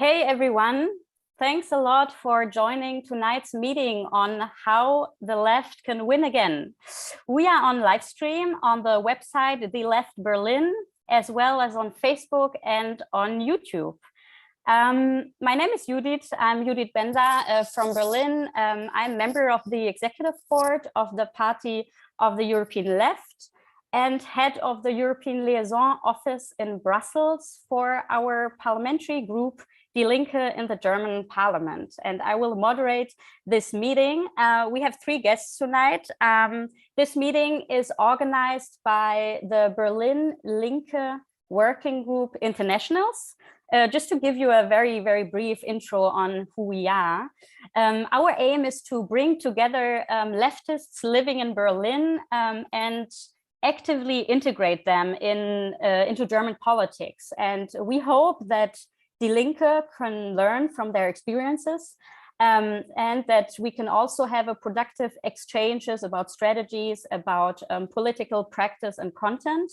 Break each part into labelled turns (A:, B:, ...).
A: Hey everyone, thanks a lot for joining tonight's meeting on how the left can win again. We are on live stream on the website The Left Berlin, as well as on Facebook and on YouTube. My name is Judith. I'm Judith Benda from Berlin. I'm member of the executive board of the Party of the European Left and head of the European Liaison Office in Brussels for our parliamentary group, Die Linke, in the German parliament. And I will moderate this meeting. We have three guests tonight. This meeting is organized by the Berlin Linke Working Group Internationals. Just to give you a very, very brief intro on who we are. Our aim is to bring together leftists living in Berlin and actively integrate them into German politics. And we hope that Die Linke can learn from their experiences and that we can also have a productive exchanges about strategies, about political practice and content.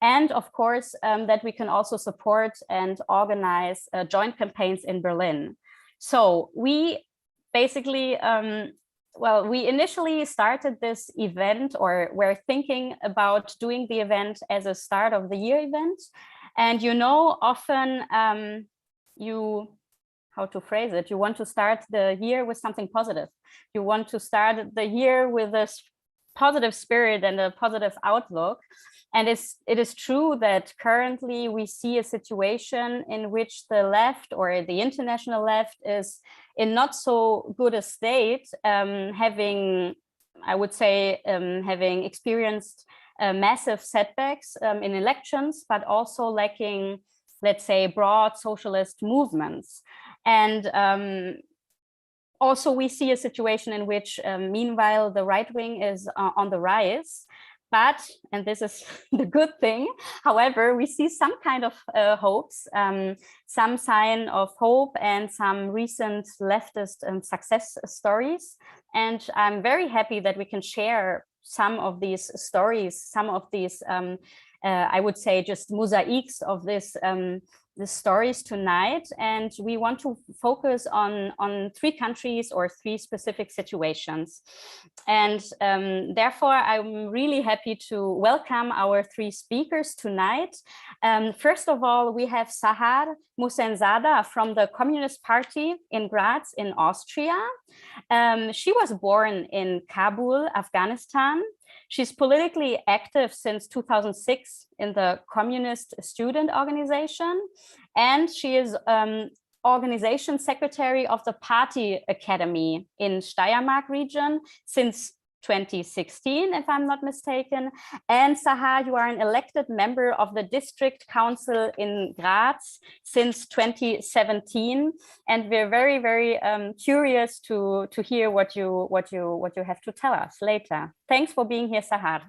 A: And of course, that we can also support and organize joint campaigns in Berlin. So we basically, we initially started this event, or we're thinking about doing the event as a start of the year event. And you know, often how to phrase it, you want to start the year with something positive. You want to start the year with a positive spirit and a positive outlook. And it is true that currently we see a situation in which the left, or the international left, is in not so good a state, having experienced massive setbacks in elections, but also lacking, let's say, broad socialist movements. And also we see a situation in which, meanwhile, the right wing is on the rise. But, and this is the good thing, however, we see some kind of hopes, some sign of hope and some recent leftist success stories. And I'm very happy that we can share some of these stories, some of these, I would say, just mosaics of this the stories tonight. And we want to focus on three countries or three specific situations. And therefore, I'm really happy to welcome our three speakers tonight. First of all, we have Sahar Mohsenzada from the Communist Party in Graz in Austria. She was born in Kabul, Afghanistan. She's politically active since 2006 in the Communist Student Organization, and she is organization secretary of the Party Academy in Steiermark region since 2016, if I'm not mistaken. And Sahar, you are an elected member of the district council in Graz since 2017, and we're very, very curious to hear what you have to tell us later. Thanks for being here, Sahar.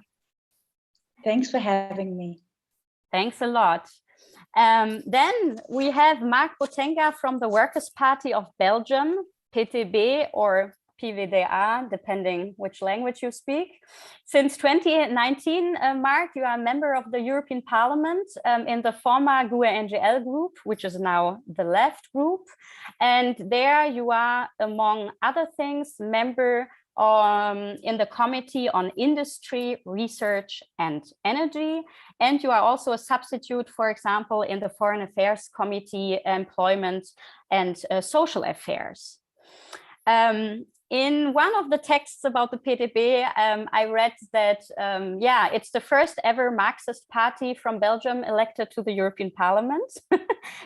B: Thanks for having me.
A: Thanks a lot. Then we have Marc Botenga from the Workers' Party of Belgium, PvdA or PvdA, depending which language you speak. Since 2019, Marc, you are a member of the European Parliament in the former GUE-NGL group, which is now the left group. And there you are, among other things, member in the Committee on Industry, Research and Energy. And you are also a substitute, for example, in the Foreign Affairs Committee, Employment and Social Affairs. In one of the texts about the PvdA, I read that, it's the first ever Marxist party from Belgium elected to the European Parliament.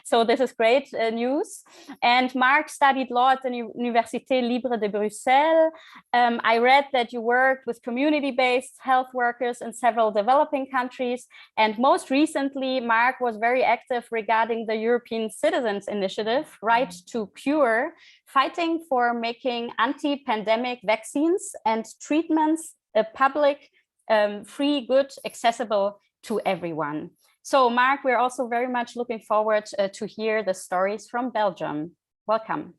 A: So this is great news. And Marc studied law at the Université Libre de Bruxelles. I read that you worked with community-based health workers in several developing countries. And most recently, Marc was very active regarding the European Citizens Initiative, Right to Cure, fighting for making anti-pandemic vaccines and treatments public, free, good, accessible to everyone. So, Marc, we're also very much looking forward to hear the stories from Belgium. Welcome.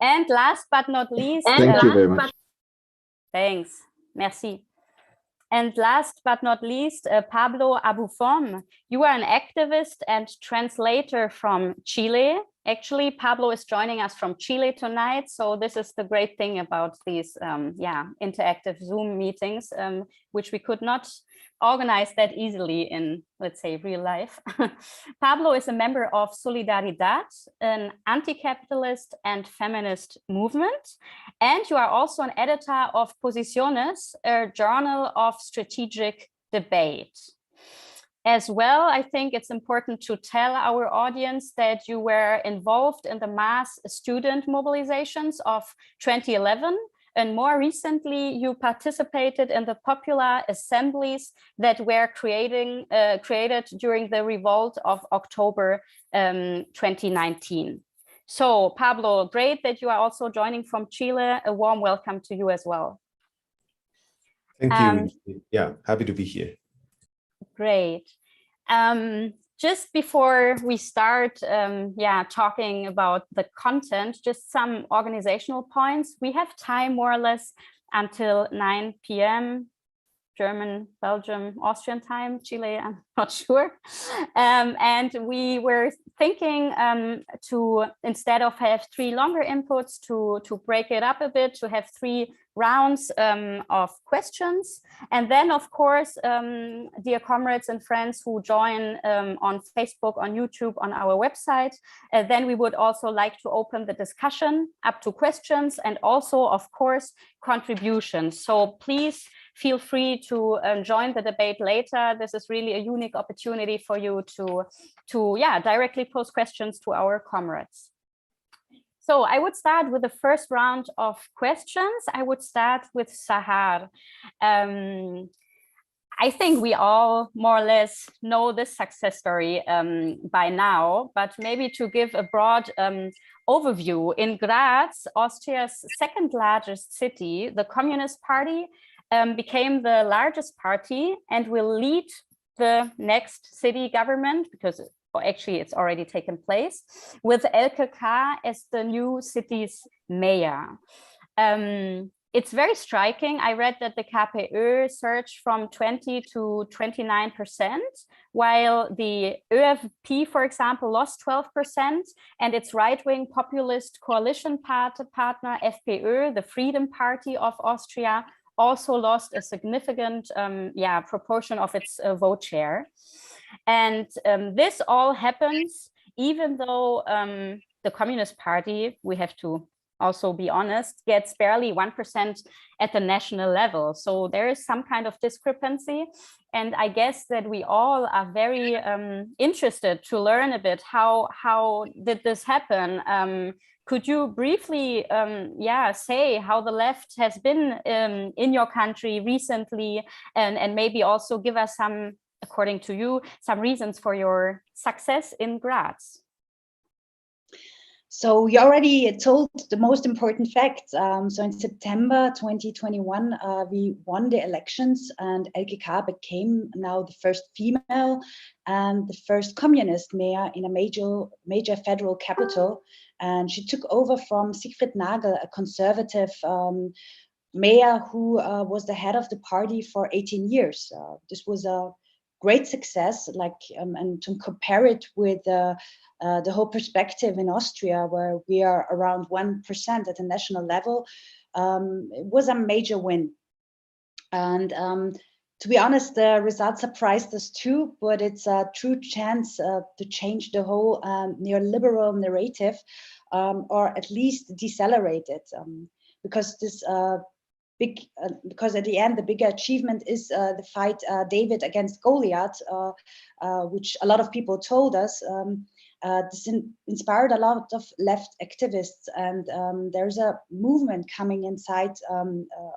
A: And last but not least,
C: thank you very much.
A: Thanks. Merci. And last but not least, Pablo Abufom, you are an activist and translator from Chile. Actually, Pablo is joining us from Chile tonight. So this is the great thing about these interactive Zoom meetings, which we could not organize that easily in, let's say, real life. Pablo is a member of Solidaridad, an anti-capitalist and feminist movement. And you are also an editor of Posiciones, a journal of strategic debate. As well, I think it's important to tell our audience that you were involved in the mass student mobilizations of 2011. And more recently, you participated in the popular assemblies that were created during the revolt of October 2019. So, Pablo, great that you are also joining from Chile. A warm welcome to you as well.
C: Thank you. Yeah, happy to be here.
A: Great. Just before we start talking about the content, just some organizational points. We have time more or less until 9 p.m. German, Belgium, Austrian time, Chile, I'm not sure. And we were thinking to, instead of have 3 longer inputs, to break it up a bit, to have 3 rounds of questions. And then, of course, dear comrades and friends who join on Facebook, on YouTube, on our website, then we would also like to open the discussion up to questions and also, of course, contributions. So please feel free to join the debate later. This is really a unique opportunity for you to directly pose questions to our comrades. So I would start with the first round of questions. I would start with Sahar. I think we all more or less know this success story by now, but maybe to give a broad overview, in Graz, Austria's second largest city, the Communist Party became the largest party and will lead the next city government, because actually it's already taken place, with LKK as the new city's mayor. It's very striking. I read that the KPÖ surged from 20 to 29%, while the ÖFP, for example, lost 12%, and its right-wing populist coalition partner, FPÖ, the Freedom Party of Austria, also lost a significant proportion of its vote share. And this all happens even though the Communist Party, we have to also be honest, gets barely 1% at the national level. So there is some kind of discrepancy. And I guess that we all are very interested to learn a bit how did this happen? Could you briefly say how the left has been in your country recently, and maybe also give us some, according to you, some reasons for your success in Graz?
B: So you already told the most important facts. So in September 2021, we won the elections, and LKK became now the first female and the first communist mayor in a major federal capital. And she took over from Siegfried Nagel, a conservative mayor who was the head of the party for 18 years. This was a great success, and to compare it with the whole perspective in Austria, where we are around 1% at the national level, it was a major win. And to be honest, the results surprised us too, but it's a true chance to change the whole neoliberal narrative, or at least decelerate it, because this because at the end, the bigger achievement is the fight David against Goliath, which a lot of people told us. This inspired a lot of left activists, and there's a movement coming inside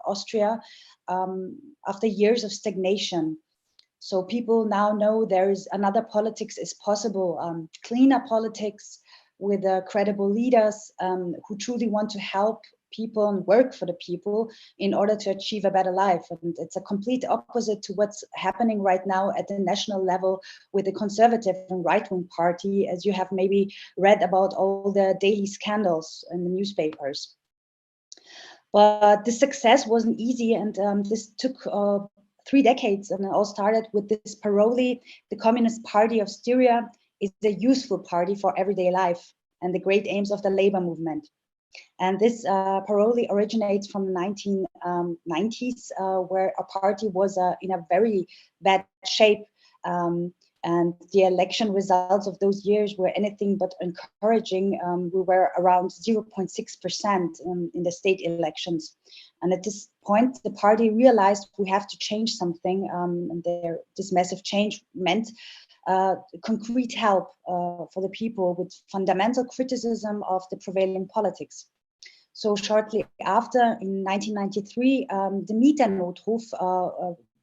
B: Austria after years of stagnation. So people now know there is another politics is possible, cleaner politics with credible leaders who truly want to help people and work for the people in order to achieve a better life. And it's a complete opposite to what's happening right now at the national level with the conservative and right-wing party, as you have maybe read about all the daily scandals in the newspapers. But the success wasn't easy, and this took 3 decades, and it all started with this parole: the Communist Party of Styria is a useful party for everyday life and the great aims of the labor movement. And this parole originates from the 1990s, where our party was in a very bad shape. And the election results of those years were anything but encouraging. We were around 0.6% in the state elections. And at this point, the party realized we have to change something. And this massive change meant concrete help for the people with fundamental criticism of the prevailing politics. So shortly after, in 1993, the Mieternotruf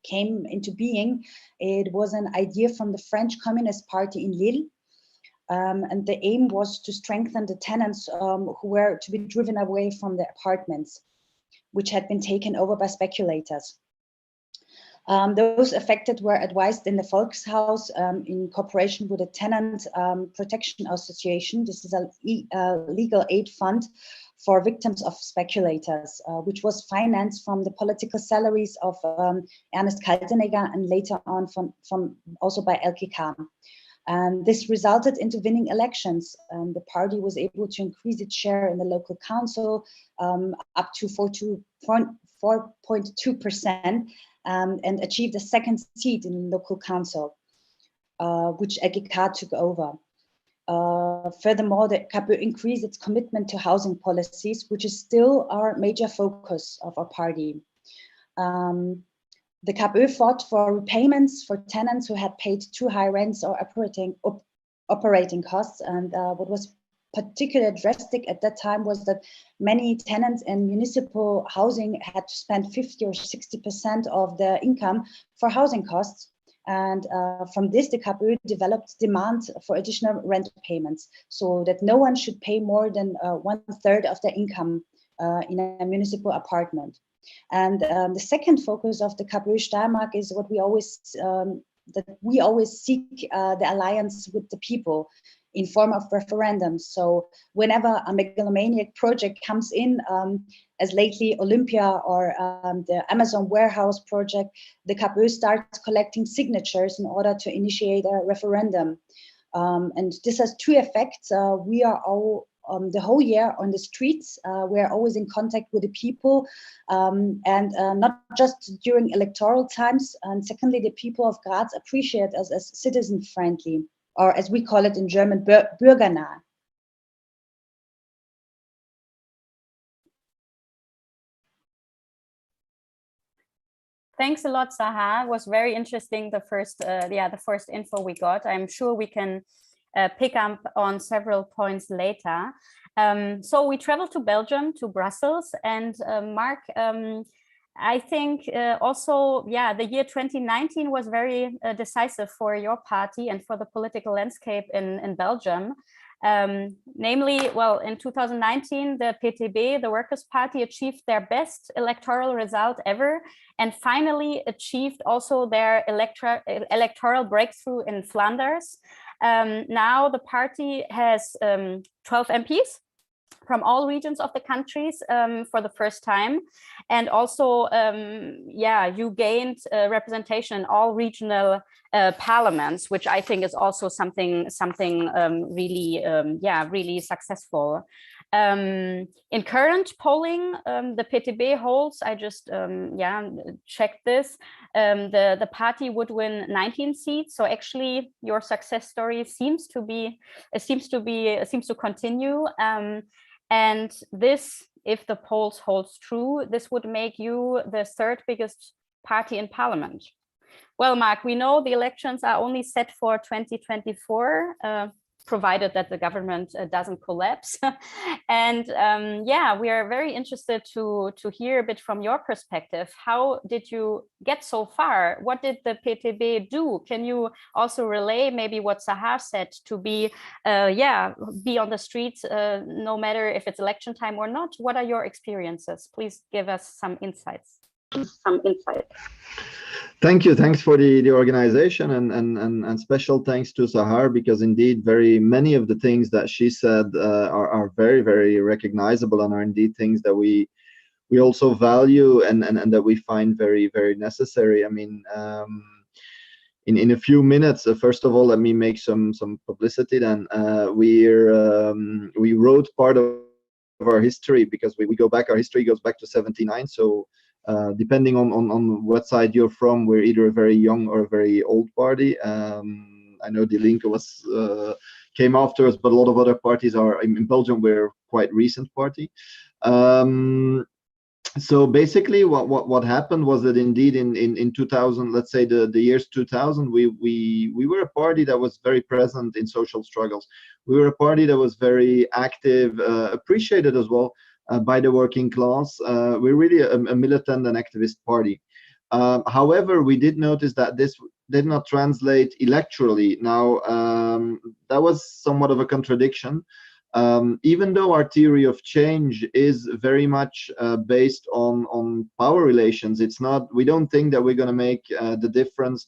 B: came into being. It was an idea from the French Communist Party in Lille. And the aim was to strengthen the tenants who were to be driven away from the apartments, which had been taken over by speculators. Those affected were advised in the Volkshaus in cooperation with the Tenant Protection Association. This is a legal aid fund for victims of speculators, which was financed from the political salaries of Ernest Kaltenegger and later on from also by LKK. And this resulted into winning elections. The party was able to increase its share in the local council up to 4.2%. And achieved a second seat in the local council, which LKK took over. Furthermore, the KPÖ increased its commitment to housing policies, which is still our major focus of our party. The KPÖ fought for repayments for tenants who had paid too high rents or operating costs. And what was particularly drastic at that time was that many tenants in municipal housing had to spend 50 or 60% of their income for housing costs. And from this, the KPÖ developed demand for additional rent payments so that no one should pay more than 1/3 of their income in a municipal apartment. And the second focus of the KPÖ Steiermark is what we always, that we always seek the alliance with the people in form of referendums. So whenever a megalomaniac project comes in, as lately Olympia or the Amazon warehouse project, the KPÖ starts collecting signatures in order to initiate a referendum. And this has two effects. We are all the whole year on the streets. We're always in contact with the people, and not just during electoral times. And secondly, the people of Graz appreciate us as citizen friendly, or as we call it in German, bürgernah.
A: Thanks a lot, Sahar. It was very interesting, the first info we got. I'm sure we can pick up on several points later. So we traveled to Belgium, to Brussels, and Marc, I think also, the year 2019 was very decisive for your party and for the political landscape in Belgium. Namely, well, in 2019, the PvdA, the Workers' Party, achieved their best electoral result ever and finally achieved also their electoral breakthrough in Flanders. Now the party has 12 MPs from all regions of the countries for the first time. And also, you gained representation in all regional parliaments, which I think is also something really successful. In current polling, the PvdA holds, I just checked this, the party would win 19 seats. So actually your success story seems to continue. And this, if the polls holds true, this would make you the third biggest party in parliament. Well, Marc, we know the elections are only set for 2024, provided that the government doesn't collapse. And we are very interested to hear a bit from your perspective. How did you get so far? What did the PvdA do? Can you also relay maybe what Sahar said, to be on the streets no matter if it's election time or not? What are your experiences? Please give us some insights.
D: Thank you. Thanks for the organization, and special thanks to Sahar, because indeed very many of the things that she said are very, very recognizable and are indeed things that we we also value and that we find very, very necessary. I mean, in a few minutes, first of all, let me make some publicity. Then we wrote part of our history, because we go back. Our history goes back to 79. So depending on what side you're from, we're either a very young or a very old party. I know the Linke came after us, but a lot of other parties are in Belgium. We're quite recent party. So basically, what happened was that indeed in 2000, let's say the years 2000, we were a party that was very present in social struggles. We were a party that was very active, appreciated as well by the working class. We're really a militant and activist party. However, we did notice that this did not translate electorally. Now, that was somewhat of a contradiction. Even though our theory of change is very much based on power relations, it's not. We don't think that we're going to make the difference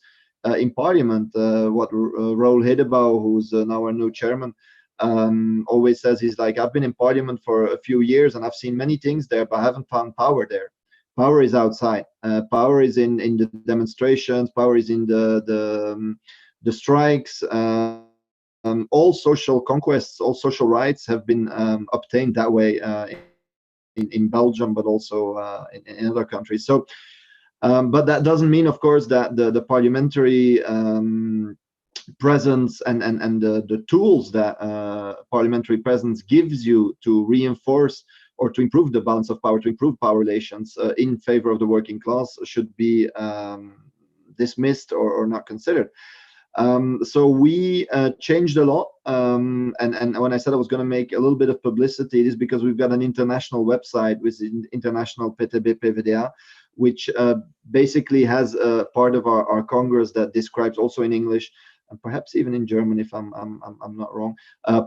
D: in Parliament. What Roel Hedebouw, who's now our new chairman, always says, he's like, I've been in Parliament for a few years and I've seen many things there, but I haven't found power there. Power is outside. Power is in the demonstrations. Power is in the strikes. All social conquests, all social rights have been obtained that way in Belgium, but also in other countries. So, but that doesn't mean, of course, that the parliamentary presence and the tools that parliamentary presence gives you to reinforce or to improve the balance of power, to improve power relations in favor of the working class should be dismissed or not considered. So we changed a lot, and when I said I was going to make a little bit of publicity, it is because we've got an international website with international PvdA, which basically has a part of our Congress that describes, also in English and perhaps even in German, if I'm not wrong,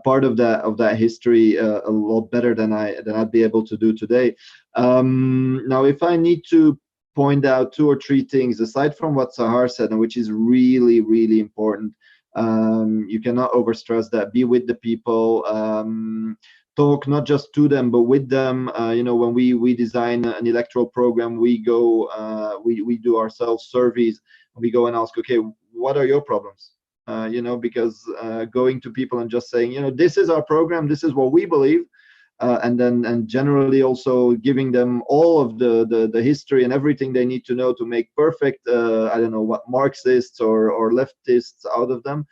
D: part of that history a lot better than I'd be able to do today. Now, if I need to point out 2 or 3 things aside from what Sahar said, and which is really, really important, you cannot overstress that. Be with the people. Talk not just to them, but with them. You know, when we design an electoral program, we go, we do ourselves surveys. We go and ask, okay, what are your problems? You know, because going to people and just saying, you know, this is our program, this is what we believe, and generally also giving them all of the history and everything they need to know to make perfect, I don't know what, Marxists or leftists out of them.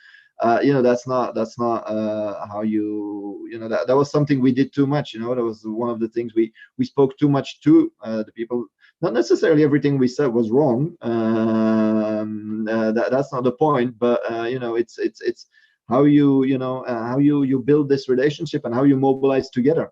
D: You know, that's not how you know, that was something we did too much. You know, that was one of the things we spoke too much to the people. Not necessarily everything we said was wrong. That's not the point. But you know, it's how you know, how you build this relationship and how you mobilize together.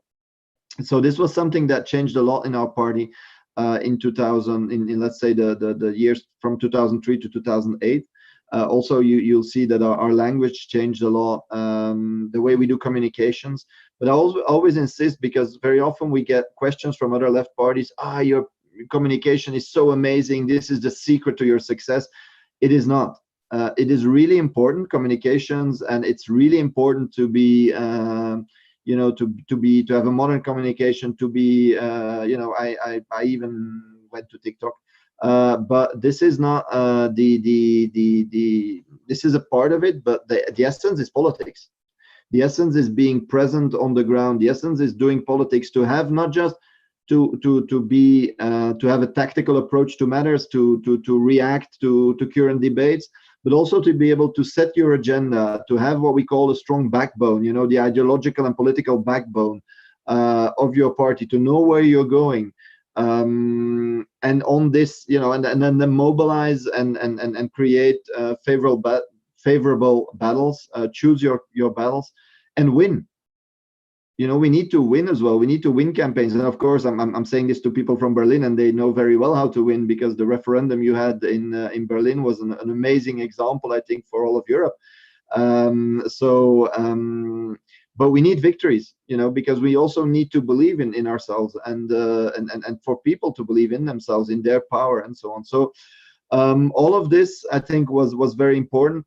D: So this was something that changed a lot in our party in 2000, in let's say the years from 2003 to 2008. Also, you'll see that our language changed a lot, the way we do communications. But I always insist, because very often we get questions from other left parties. Your communication is so amazing. This is the secret to your success. It is not. It is really important, communications, and it's really important to be, you know, to have a modern communication. To be, you know, I even went to TikTok. But this is not this is a part of it, but the essence is politics. The essence is being present on the ground. The essence is doing politics, to have not just to have a tactical approach to matters, to react to current debates, but also to be able to set your agenda, to have what we call a strong backbone, you know, the ideological and political backbone of your party, to know where you're going. And on this, you know, and then mobilize and create favorable battles, choose your battles and win. You know, we need to win as well. We need to win campaigns. And of course, I'm saying this to people from Berlin, and they know very well how to win, because the referendum you had in Berlin was an amazing example, I think, for all of Europe. But we need victories, you know, because we also need to believe in ourselves, and for people to believe in themselves, in their power, and so on. So all of this, I think, was very important.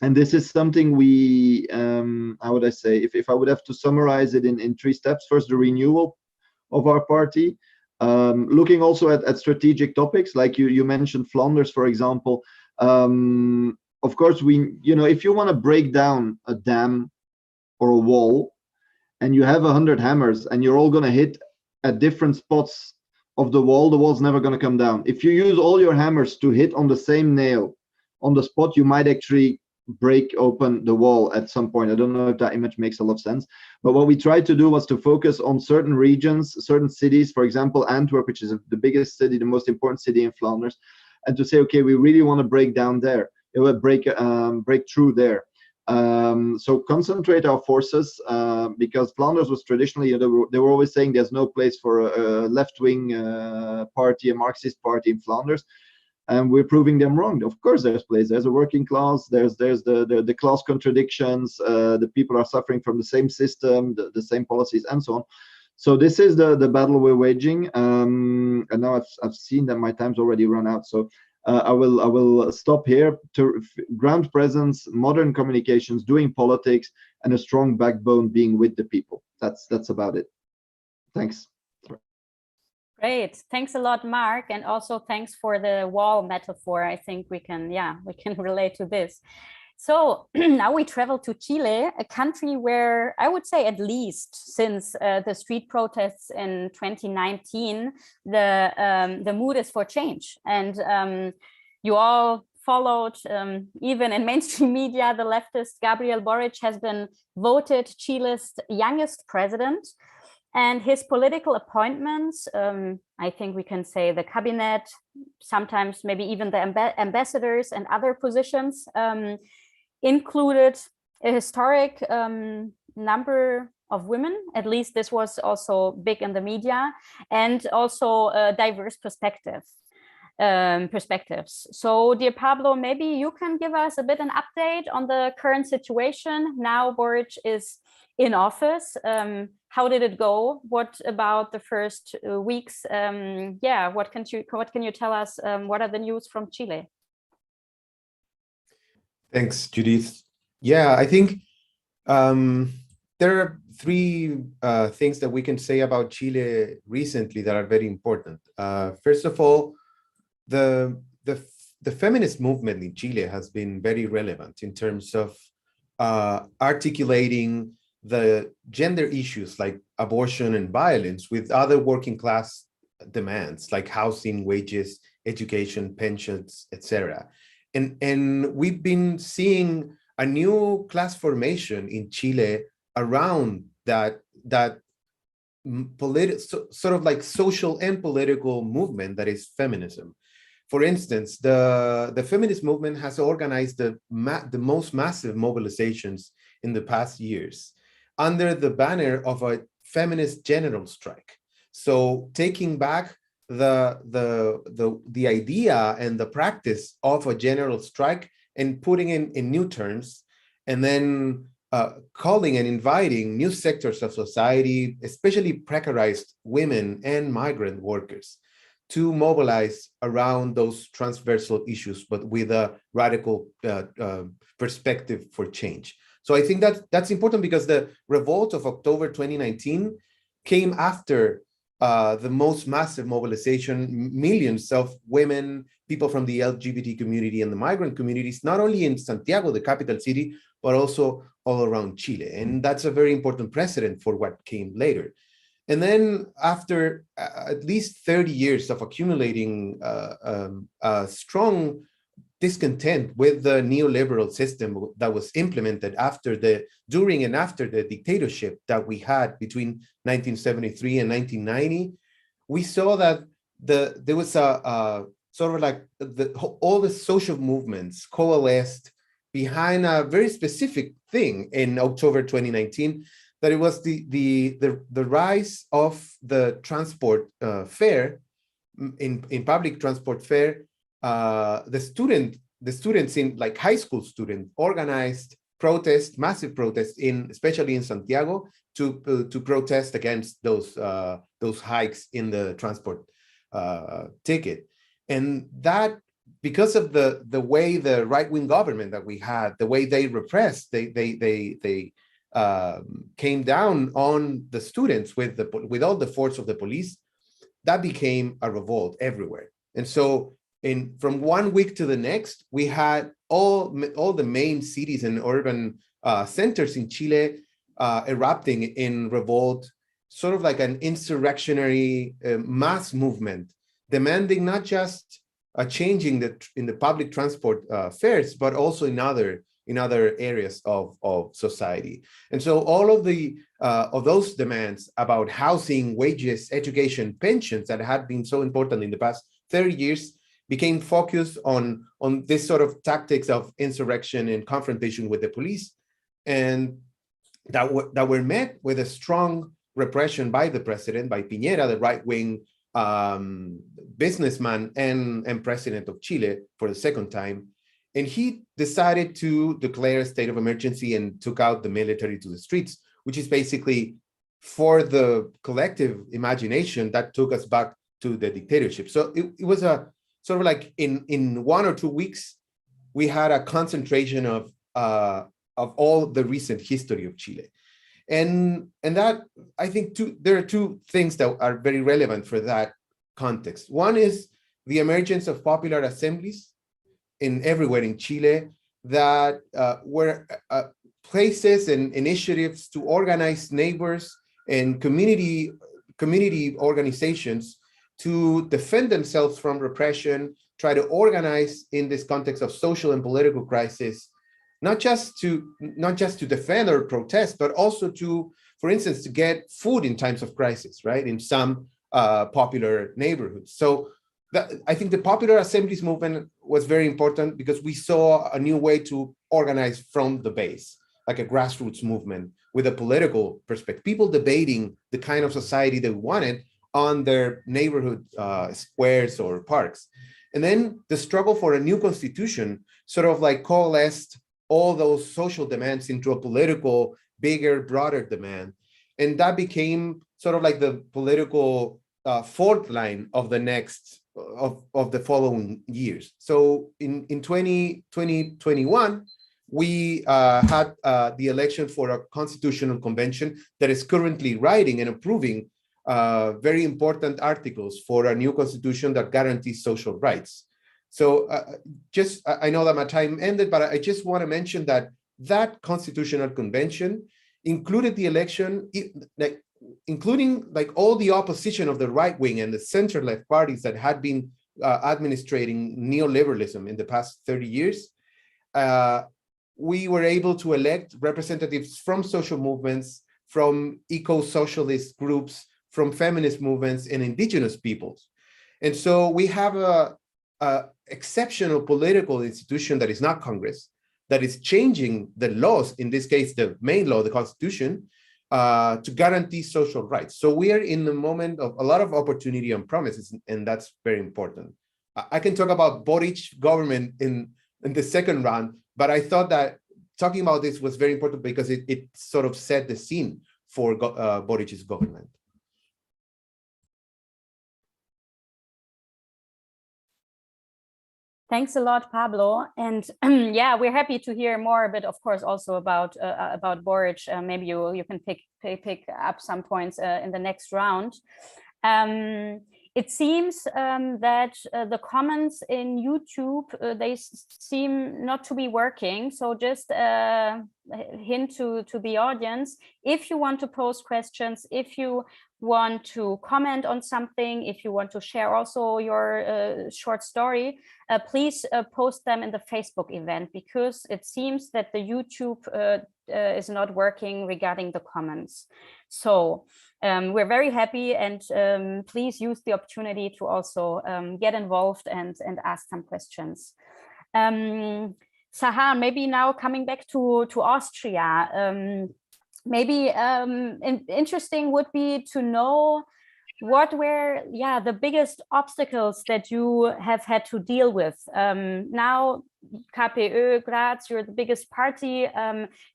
D: And this is something we, how would I say, if I would have to summarize it in 3 steps. First, the renewal of our party. Looking also at strategic topics, like you mentioned Flanders, for example. Of course, if you want to break down a dam or a wall, and you have 100 hammers, and you're all going to hit at different spots of the wall's never going to come down. If you use all your hammers to hit on the same nail on the spot, you might actually break open the wall at some point. I don't know if that image makes a lot of sense, but what we tried to do was to focus on certain regions, certain cities, for example, Antwerp, which is the biggest city, the most important city in Flanders, and to say, okay, we really want to break down there. It will break through there. So concentrate our forces, because Flanders was traditionally, they were always saying there's no place for a left-wing party, a Marxist party in Flanders. And we're proving them wrong. Of course, there's place. There's a working class. There's the class contradictions. The people are suffering from the same system, the same policies, and so on. So this is the battle we're waging. And now I've seen that my time's already run out. So I will stop here. To ground presence, modern communications, doing politics, and a strong backbone being with the people. That's about it. Thanks.
A: Great, thanks a lot, Marc, and also thanks for the wall metaphor. I think we can relate to this. So now we travel to Chile, a country where I would say, at least since the street protests in 2019, the mood is for change. And you all followed, even in mainstream media, the leftist Gabriel Boric has been voted Chile's youngest president. And his political appointments, I think we can say the cabinet, sometimes maybe even the ambassadors and other positions, included a historic number of women. At least this was also big in the media, and also diverse perspectives. So, dear Pablo, maybe you can give us a bit an update on the current situation. Now Boric is in office. How did it go? What about the first weeks? What can you tell us? What are the news from Chile?
C: Thanks, Judith. Yeah, I think there are three things that we can say about Chile recently that are very important. First of all, the feminist movement in Chile has been very relevant in terms of articulating the gender issues like abortion and violence with other working class demands like housing, wages, education, pensions, etc. And we've been seeing a new class formation in Chile around that sort of like social and political movement that is feminism. For instance, the feminist movement has organized the most massive mobilizations in the past years under the banner of a feminist general strike. So taking back the idea and the practice of a general strike and putting in new terms, and then calling and inviting new sectors of society, especially precarized women and migrant workers, to mobilize around those transversal issues, but with a radical perspective for change. So I think that's important because the revolt of October 2019 came after the most massive mobilization, millions of women, people from the LGBT community and the migrant communities, not only in Santiago, the capital city, but also all around Chile. And that's a very important precedent for what came later. And then after at least 30 years of accumulating strong discontent with the neoliberal system that was implemented during and after the dictatorship that we had between 1973 and 1990, we saw that there was a sort of like all the social movements coalesced behind a very specific thing in October 2019, that it was the rise of the transport fare, in public transport fare. The students in like high school students organized protests, massive protests especially in Santiago to protest against those hikes in the transport ticket. And that, because of the way the right-wing government that we had, the way they repressed, they came down on the students with all the force of the police. that became a revolt everywhere. And so from one week to the next, we had all the main cities and urban centers in Chile erupting in revolt, sort of like an insurrectionary mass movement, demanding not just a change in the public transport fares, but also in other areas of society. And so all of those demands about housing, wages, education, pensions that had been so important in the past 30 years became focused on this sort of tactics of insurrection and confrontation with the police, and that were met with a strong repression by the president, by Piñera, the right-wing businessman and president of Chile for the second time. And he decided to declare a state of emergency and took out the military to the streets, which is basically, for the collective imagination, that took us back to the dictatorship. So it was a sort of like in 1 or 2 weeks, we had a concentration of all the recent history of Chile. And that, I think, there are two things that are very relevant for that context. One is the emergence of popular assemblies everywhere in Chile that were places and initiatives to organize neighbors and community organizations to defend themselves from repression, try to organize in this context of social and political crisis, not just to defend or protest, but also to, for instance, to get food in times of crisis, right, in some popular neighborhoods. So I think the popular assemblies movement was very important because we saw a new way to organize from the base, like a grassroots movement with a political perspective, people debating the kind of society they wanted on their neighborhood squares or parks. And then the struggle for a new constitution sort of like coalesced all those social demands into a political, bigger, broader demand. And that became sort of like the political fourth line of the next, of the following years. So in 2021, we had the election for a constitutional convention that is currently writing and approving very important articles for a new constitution that guarantees social rights. So I know that my time ended, but I just want to mention that constitutional convention included the election, including like all the opposition of the right wing and the center left parties that had been administrating neoliberalism in the past 30 years. We were able to elect representatives from social movements, from eco-socialist groups, from feminist movements and indigenous peoples. And so we have a exceptional political institution that is not Congress, that is changing the laws, in this case, the main law, the Constitution, to guarantee social rights. So we are in the moment of a lot of opportunity and promises, and that's very important. I can talk about Boric's government in the second round, but I thought that talking about this was very important because it sort of set the scene for Boric's government.
A: Thanks a lot, Pablo. And yeah, we're happy to hear more, but of course also about Boric. Maybe you can pick up some points in the next round. It seems that the comments in YouTube, they seem not to be working. So just a hint to the audience, if you want to pose questions, if you want to comment on something, if you want to share also your short story, please post them in the Facebook event, because it seems that the YouTube is not working regarding the comments. So we're very happy, and please use the opportunity to also get involved and ask some questions. Sahar, maybe now coming back to Austria, maybe interesting would be to know what were the biggest obstacles that you have had to deal with. Now KPÖ Graz, you're the biggest party.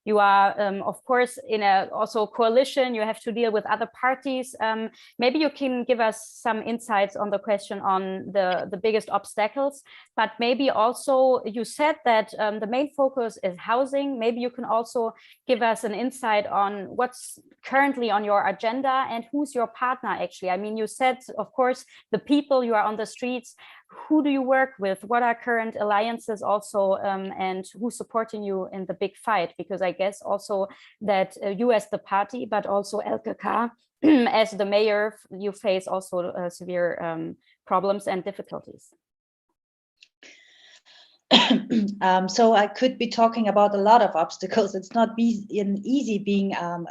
A: You are, of course, in a also coalition. You have to deal with other parties. Maybe you can give us some insights on the question on the biggest obstacles, but maybe also you said that the main focus is housing. Maybe you can also give us an insight on what's currently on your agenda and who's your partner actually. I mean, you said, of course, the people you are on the streets. Who do you work with? What are current alliances also, and who's supporting you in the big fight? Because I guess also that you as the party, but also LKK as the mayor, you face also severe problems and difficulties.
B: So I could be talking about a lot of obstacles. It's not easy being a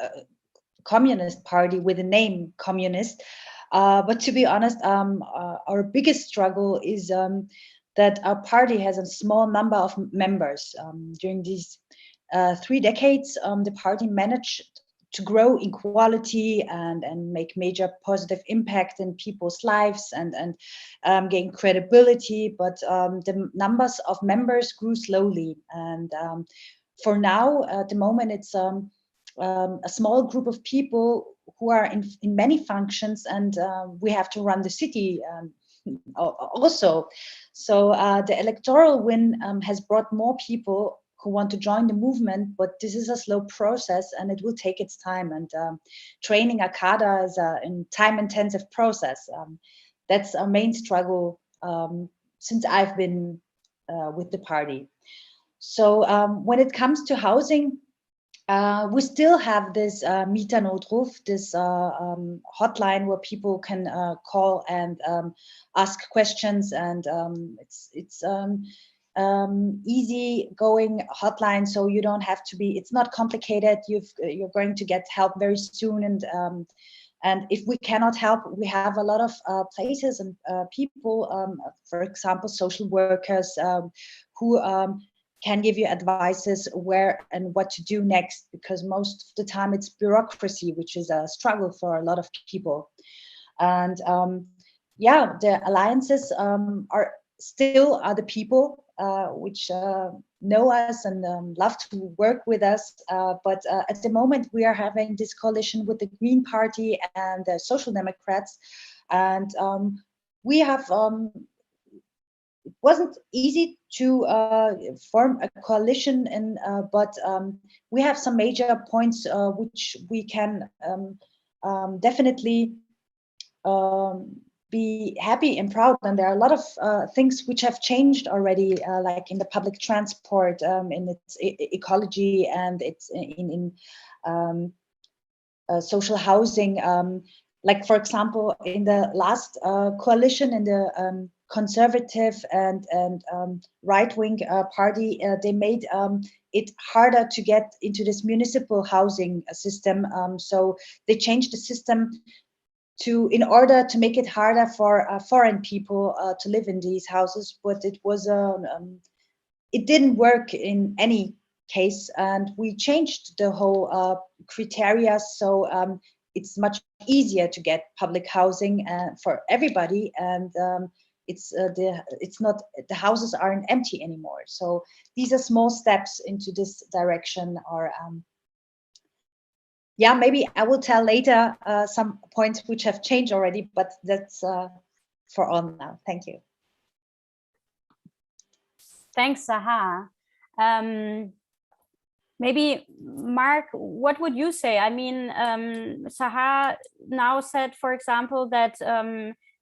B: communist party with a name communist. But to be honest, our biggest struggle is that our party has a small number of members. During these 3 decades, the party managed to grow in quality and make major positive impact in people's lives and gain credibility. But the numbers of members grew slowly. And for now, at the moment, it's a small group of people who are in many functions, and we have to run the city also. So the electoral win has brought more people who want to join the movement, but this is a slow process and it will take its time. And training a cadre is a time-intensive process. That's our main struggle since I've been with the party. So when it comes to housing, we still have this Mieternotruf, this hotline where people can call and ask questions, and it's easy going hotline, so you don't have to be. It's not complicated. You're going to get help very soon, and if we cannot help, we have a lot of places and people, for example, social workers who can give you advices where and what to do next, because most of the time it's bureaucracy, which is a struggle for a lot of people. And yeah, the alliances are still the people which know us and love to work with us. But at the moment we are having this coalition with the Green Party and the Social Democrats. And we have it wasn't easy to form a coalition, but we have some major points which we can definitely be happy and proud. And there are a lot of things which have changed already, like in the public transport, in its ecology, and it's in social housing. Like, for example, in the last coalition, in the conservative and right-wing party, they made it harder to get into this municipal housing system. So they changed the system in order to make it harder for foreign people to live in these houses. But it didn't work in any case, and we changed the whole criteria. So it's much easier to get public housing for everybody, and it's not, the houses aren't empty anymore. So these are small steps into this direction. Or yeah, maybe I will tell later some points which have changed already, but that's for all now. Thank you.
A: Thanks, Sahar. Maybe Marc, what would you say? I mean, Sahar now said, for example, that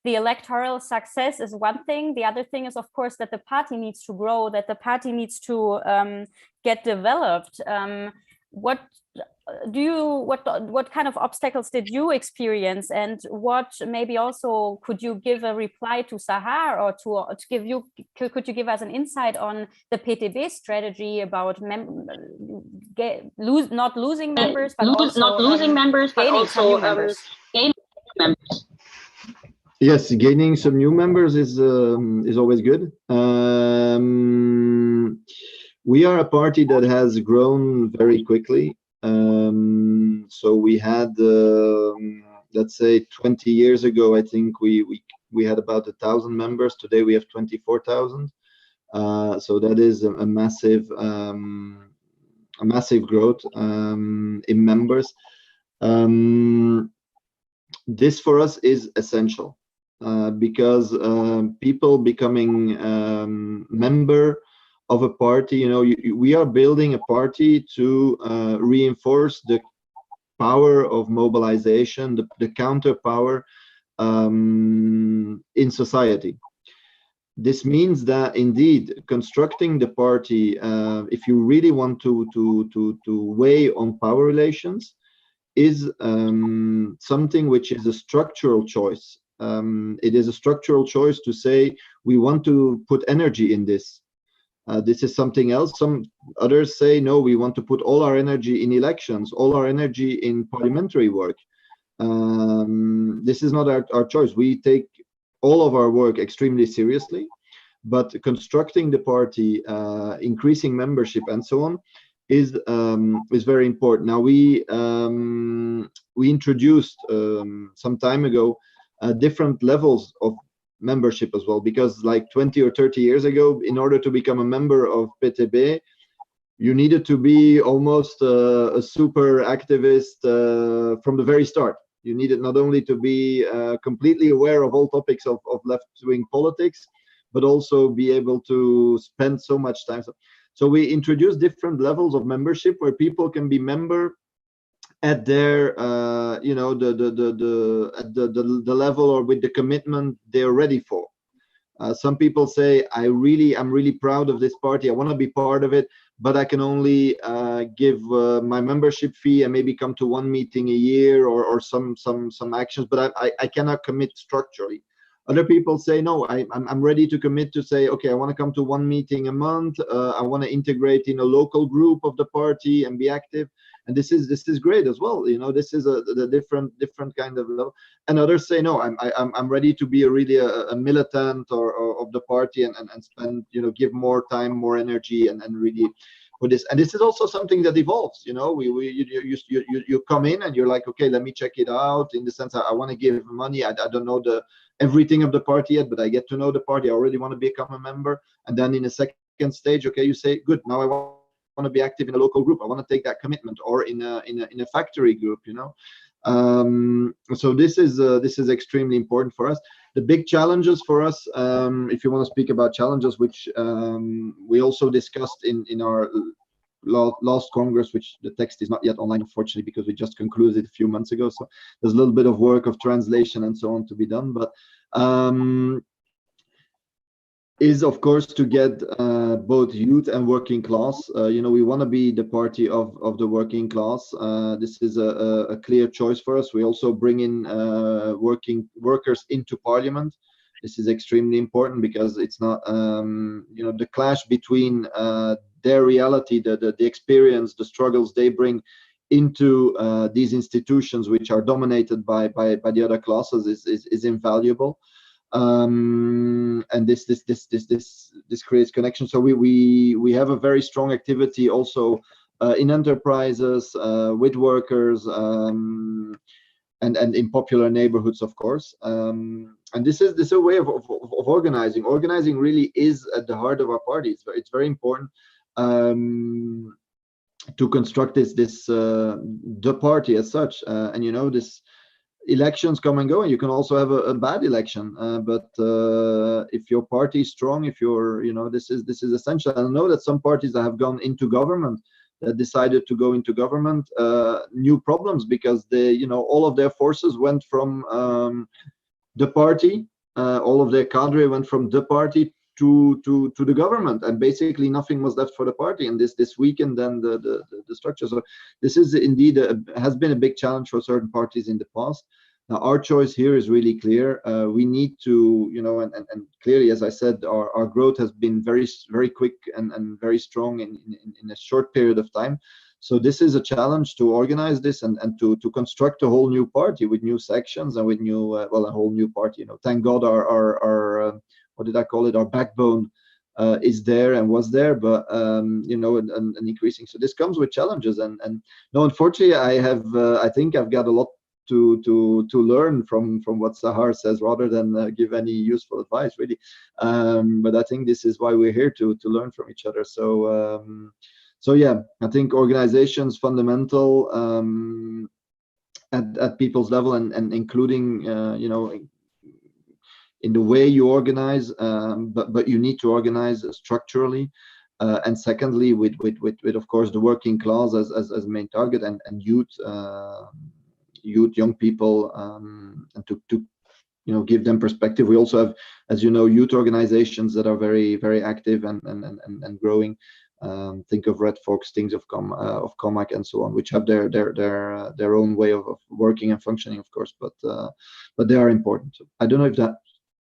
A: the electoral success is one thing. The other thing is, of course, that the party needs to grow, that the party needs to get developed. What kind of obstacles did you experience, and what maybe also could you give a reply to Sahar, or could you give us an insight on the PvdA strategy about not losing members, but also gaining some members?
D: Yes, gaining some new members is always good. We are a party that has grown very quickly. So we had, let's say 20 years ago, I think we had about 1,000 members. Today we have 24,000. So that is a massive growth in members. This for us is essential because people becoming member of a party, you know, we are building a party to reinforce the power of mobilization, the counter power in society. This means that indeed constructing the party, if you really want to weigh on power relations, is something which is a structural choice. It is a structural choice to say we want to put energy in this. This is something else. Some others say, no, we want to put all our energy in elections, all our energy in parliamentary work. This is not our choice. We take all of our work extremely seriously, but constructing the party, increasing membership, and so on, is very important. Now we introduced some time ago different levels of membership as well, because like 20 or 30 years ago, in order to become a member of PvdA, you needed to be almost a super activist from the very start. You needed not only to be completely aware of all topics of left-wing politics, but also be able to spend so much time. So we introduced different levels of membership where people can be member at their you know, the level or with the commitment they're ready for. Some people say, I'm really proud of this party, I want to be part of it, but I can only give my membership fee and maybe come to one meeting a year or some actions, but I cannot commit structurally. Other people say, no, I'm ready to commit to say, okay, I want to come to one meeting a month, I want to integrate in a local group of the party and be active. And this is great as well. You know, this is a different kind of level. And others say, no, I'm ready to be a militant or of the party and spend, you know, give more time, more energy, and really for this. And this is also something that evolves. You know, you come in and you're like, okay, let me check it out. In the sense, I want to give money. I don't know everything of the party yet, but I get to know the party. I already want to become a member. And then in a second stage, okay, you say, good, now I want to be active in a local group. I want to take that commitment, or in a factory group, you know. So this is extremely important for us. The big challenges for us, if you want to speak about challenges, which we also discussed in our last Congress, which the text is not yet online, unfortunately, because we just concluded a few months ago. So there's a little bit of work of translation and so on to be done, but is of course to get both youth and working class. You know, we want to be the party of the working class. This is a clear choice for us. We also bring in workers into parliament. This is extremely important because it's not you know, the clash between their reality, the experience, the struggles they bring into these institutions, which are dominated by the other classes, is invaluable. And this creates connection. So we have a very strong activity also in enterprises, with workers, and in popular neighborhoods, of course. And this is a way of organizing. Organizing really is at the heart of our party. It's very important to construct the party as such. And you know, this elections come and go, and you can also have a bad election, but if your party is strong, if you're, you know, this is essential. I know that some parties that have gone into government, that decided to go into government, new problems, because they, you know, all of their forces went from the party, all of their cadre went from the party to the government, and basically nothing was left for the party, and this weakened then the structure. So this is indeed has been a big challenge for certain parties in the past. Now our choice here is really clear. We need to, you know, and clearly, as I said, our growth has been very quick and very strong in a short period of time. So this is a challenge to organize this and to construct a whole new party with new sections and with new well, a whole new party. You know, thank God our what did I call it? Our backbone is there and was there, but you know, and increasing. So this comes with challenges, and no, unfortunately, I think I've got a lot to learn from what Sahar says rather than give any useful advice, really. But I think this is why we're here to learn from each other. So yeah, I think organizations fundamental at people's level, and including you know, in the way you organize, but you need to organize structurally. And secondly, with of course the working class as main target, and youth, young people, and to you know, give them perspective. We also have, as you know, youth organizations that are very active and growing. Think of Red Fox, things of Comac and so on, which have their own way of working and functioning, of course, but they are important. I don't know if that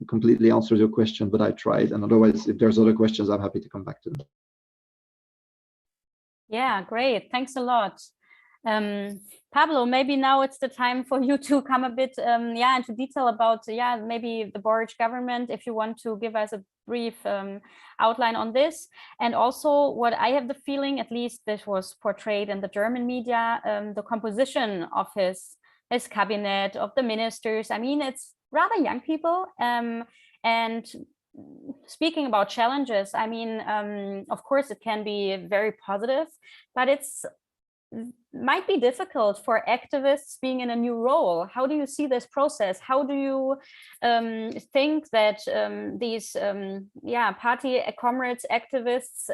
D: completely answers your question, but I tried. And otherwise, if there's other questions, I'm happy to come back to them.
A: Yeah, great. Thanks a lot. Pablo, maybe now it's the time for you to come a bit into detail about maybe the Boric government, if you want to give us a brief outline on this. And also what I have the feeling, at least this was portrayed in the German media, the composition of his cabinet, of the ministers. I mean, it's rather young people. And speaking about challenges, I mean, of course, it can be very positive, but it's might be difficult for activists being in a new role. How do you see this process? How do you think that these party comrades, activists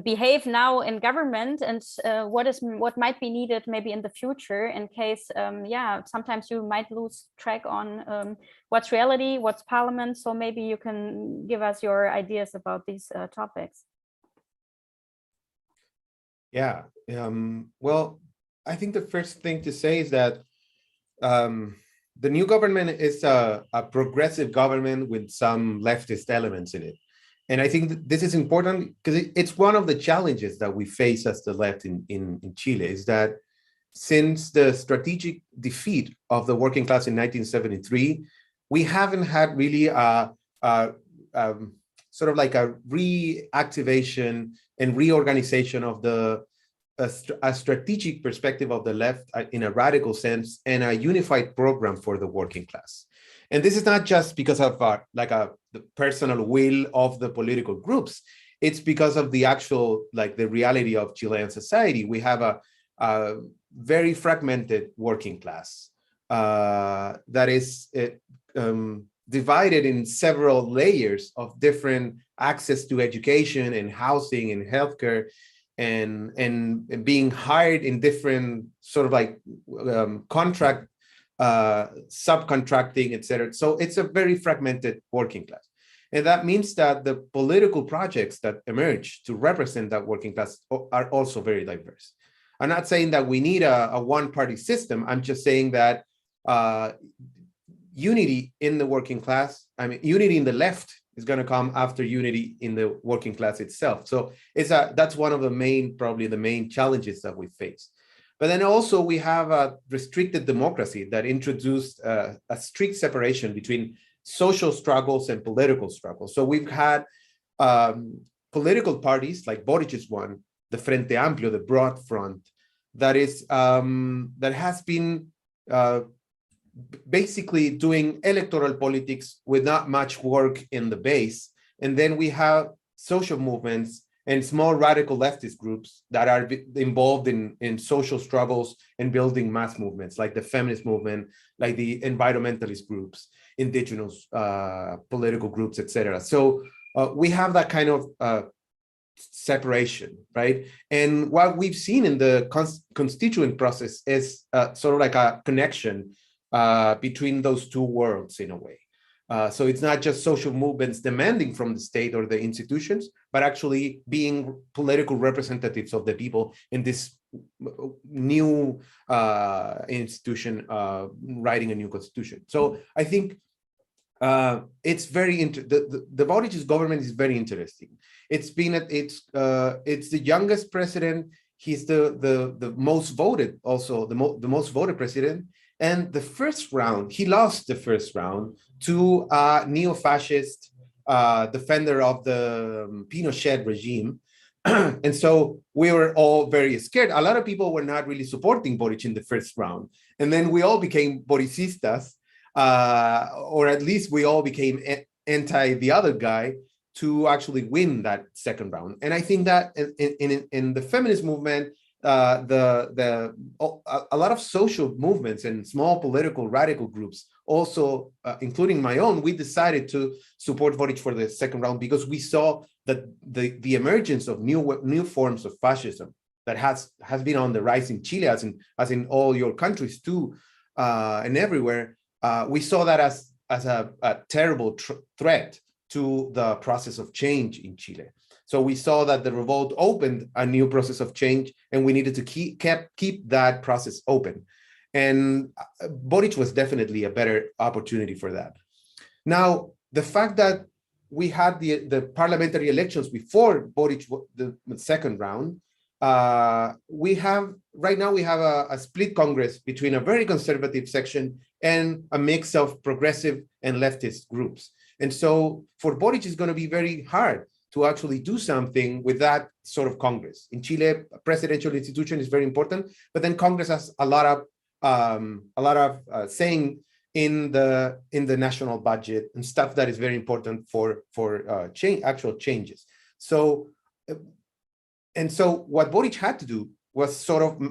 A: behave now in government, and what might be needed maybe in the future in case sometimes you might lose track on what's reality, what's parliament. So maybe you can give us your ideas about these topics.
C: Yeah, well, I think the first thing to say is that the new government is a progressive government with some leftist elements in it. And I think this is important because it's one of the challenges that we face as the left in Chile, is that since the strategic defeat of the working class in 1973, we haven't had really sort of like a reactivation and reorganization of a strategic perspective of the left in a radical sense, and a unified program for the working class. And this is not just because of the personal will of the political groups. It's because of the actual, the reality of Chilean society. We have a very fragmented working class that is divided in several layers of different access to education and housing and healthcare, and being hired in different sort of contract, subcontracting, etc. So it's a very fragmented working class. And that means that the political projects that emerge to represent that working class are also very diverse. I'm not saying that we need a one-party system. I'm just saying that unity in the working class, unity in the left is going to come after unity in the working class itself. So that's one of the probably the main challenges that we face. But then also we have a restricted democracy that introduced a strict separation between social struggles and political struggles. So we've had political parties like Boric's one, the Frente Amplio, the Broad Front, that has been basically doing electoral politics with not much work in the base. And then we have social movements and small radical leftist groups that are involved in social struggles and building mass movements, like the feminist movement, like the environmentalist groups, indigenous political groups, etc. So we have that kind of separation, right? And what we've seen in the constituent process is sort of like a connection between those two worlds in a way. So it's not just social movements demanding from the state or the institutions, but actually being political representatives of the people in this new institution, writing a new constitution. So I think it's very the Boric's government is very interesting. It's the youngest president. He's the most voted, also the most voted president. And the first round, he lost the first round to a neo-fascist defender of the Pinochet regime, And so we were all very scared. A lot of people were not really supporting Boric in the first round. And then we all became Boricistas, or at least we all became anti the other guy to actually win that second round. And I think that in the feminist movement, a lot of social movements and small political radical groups, also including my own, we decided to support Boric for the second round because we saw that the emergence of new forms of fascism that has been on the rise in Chile, as in all your countries too, and everywhere. We saw that as a terrible threat to the process of change in Chile. So we saw that the revolt opened a new process of change, and we needed to keep that process open. And Boric was definitely a better opportunity for that. Now, the fact that we had the parliamentary elections before Boric, the second round, right now we have a split Congress between a very conservative section and a mix of progressive and leftist groups. And so for Boric, it's going to be very hard to actually do something with that sort of Congress. In Chile, a presidential institution is very important, but then Congress has a lot of saying in the national budget and stuff that is very important for actual changes. So, and so what Boric had to do was sort of,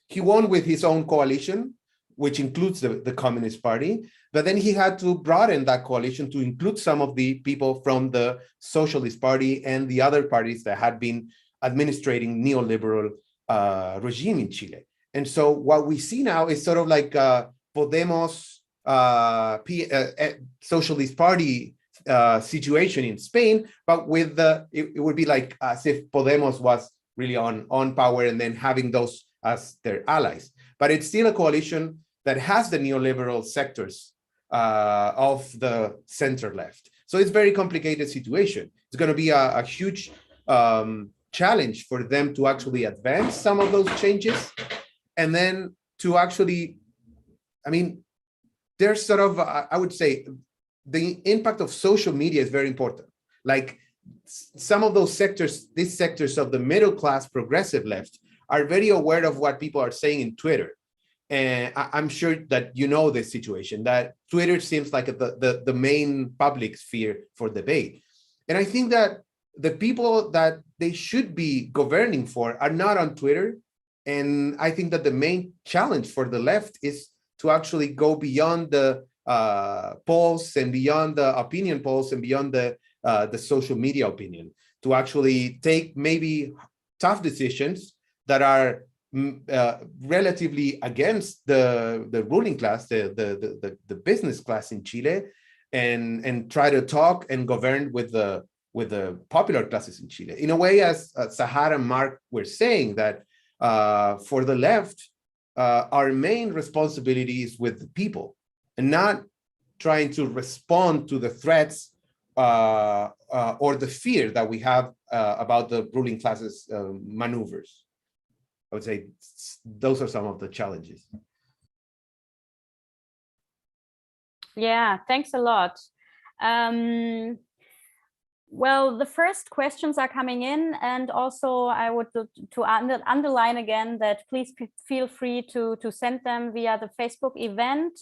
C: he won with his own coalition, which includes the Communist Party, but then he had to broaden that coalition to include some of the people from the Socialist Party and the other parties that had been administrating neoliberal regime in Chile. And so what we see now is sort of like Podemos Socialist Party situation in Spain, but with it would be like as if Podemos was really on power and then having those as their allies. But it's still a coalition that has the neoliberal sectors of the center left. So it's a very complicated situation. It's going to be a huge challenge for them to actually advance some of those changes. And then to actually, I mean, there's sort of, I would say, the impact of social media is very important. Like some of those sectors, these sectors of the middle class progressive left are very aware of what people are saying in Twitter. And I'm sure that you know this situation, that Twitter seems like the main public sphere for debate. And I think that the people that they should be governing for are not on Twitter. And I think that the main challenge for the left is to actually go beyond the polls and beyond the opinion polls and beyond the social media opinion, to actually take maybe tough decisions that are relatively against the ruling class, the business class in Chile, and try to talk and govern with the popular classes in Chile. In a way, as Sahar and Marc were saying, that for the left, our main responsibility is with the people and not trying to respond to the threats or the fear that we have about the ruling classes' maneuvers. I would say those are some of the challenges.
A: Yeah, thanks a lot. Well, the first questions are coming in, and also I would to underline again that please feel free to send them via the Facebook event.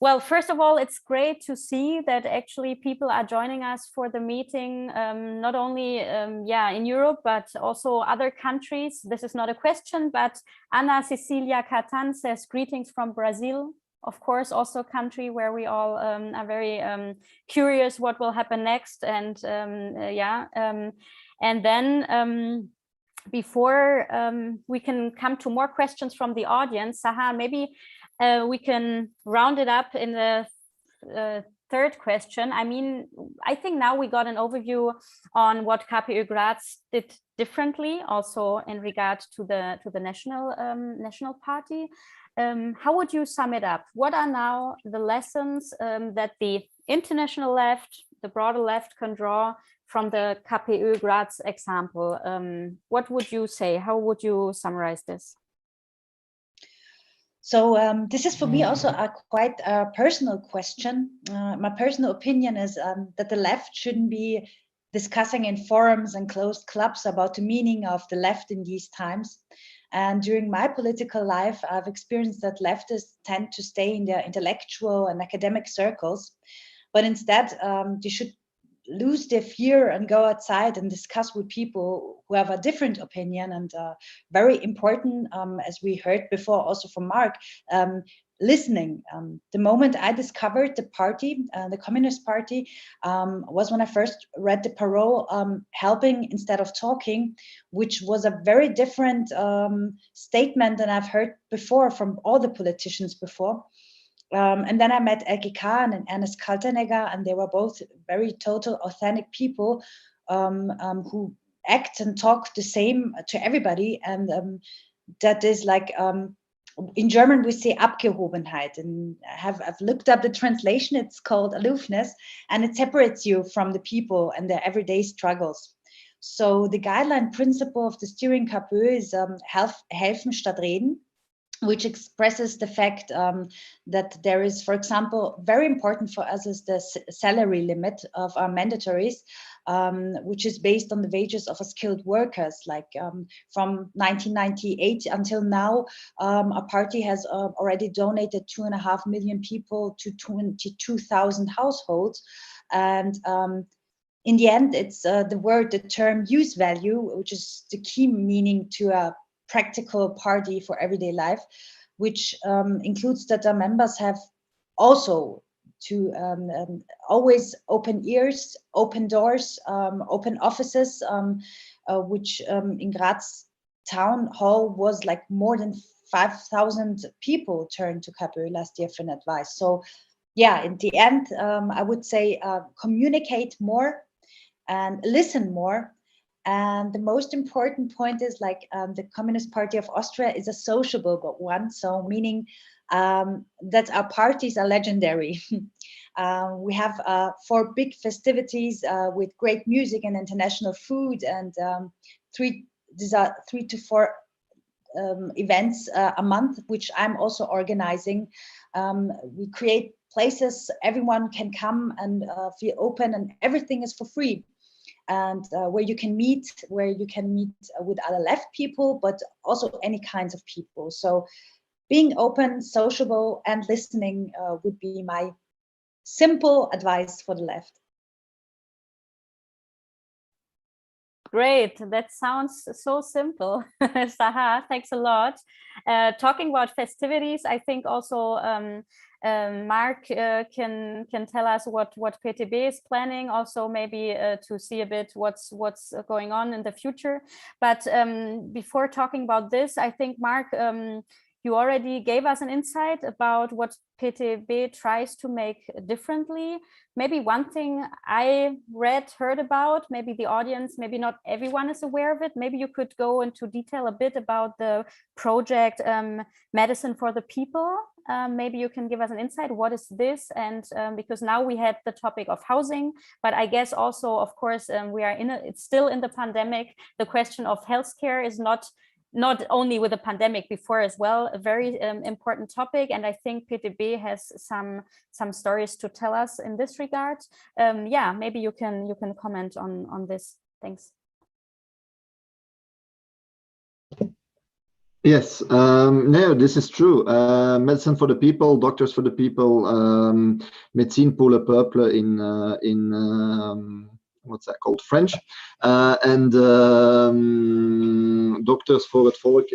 A: Well, first of all, it's great to see that actually people are joining us for the meeting, not only in Europe, but also other countries. This is not a question, but Ana Cecilia Catan says greetings from Brazil. Of course, also a country where we all are very curious what will happen next. And and then before we can come to more questions from the audience, Sahar, maybe we can round it up in the third question. I mean, I think now we got an overview on what KPÖ Graz did differently, also in regard to the national party. How would you sum it up? What are now the lessons that the international left, the broader left, can draw from the KPÖ Graz example? What would you say? How would you summarize this?
B: So this is for me also a quite personal question. My personal opinion is that the left shouldn't be discussing in forums and closed clubs about the meaning of the left in these times. And during my political life, I've experienced that leftists tend to stay in their intellectual and academic circles, but instead they should lose their fear and go outside and discuss with people who have a different opinion. And very important, as we heard before also from Marc, listening. The moment I discovered the party, the Communist Party, was when I first read the parole, helping instead of talking, which was a very different statement than I've heard before from all the politicians before. And then I met Elke Kahn and Ernest Kaltenegger, and they were both very total, authentic people who act and talk the same to everybody. And that is like, in German, we say Abgehobenheit. And I've looked up the translation, it's called aloofness, and it separates you from the people and their everyday struggles. So the guideline principle of the steering KPÖ is helfen statt reden, which expresses the fact that there is, for example, very important for us is the salary limit of our mandatories, which is based on the wages of skilled workers. Like from 1998 until now, our party has already donated 2.5 million people to 22,000 households. And in the end, it's the term use value, which is the key meaning to a practical party for everyday life, which includes that our members have also to always open ears, open doors, open offices, which in Graz town hall was like more than 5,000 people turned to KPÖ last year for advice. So yeah, in the end, I would say communicate more and listen more. And the most important point is like the Communist Party of Austria is a sociable one, so meaning that our parties are legendary. We have 4 big festivities with great music and international food, and these are 3 to 4 events a month, which I'm also organizing. We create places everyone can come and feel open, and everything is for free. And where you can meet with other left people, but also any kinds of people. So being open, sociable, and listening would be my simple advice for the left.
A: Great, that sounds so simple. Sahar, thanks a lot. Talking about festivities, I think also Marc can tell us what PvdA is planning, also maybe to see a bit what's going on in the future. But before talking about this, I think Marc, you already gave us an insight about what PvdA tries to make differently. Maybe one thing I heard about, maybe the audience, maybe not everyone is aware of it. Maybe you could go into detail a bit about the project Medicine for the People. Maybe you can give us an insight. What is this? And because now we had the topic of housing, but I guess also, of course, we are it's still in the pandemic. The question of healthcare is not only with the pandemic, before as well, a very important topic. And I think PvdA has some stories to tell us in this regard. Yeah, maybe you can comment on this. Thanks.
D: Yes, no, this is true. Medicine for the People, Doctors for the People, Médecine pour le Peuple in what's that called, French, and Doctors voor het Volk,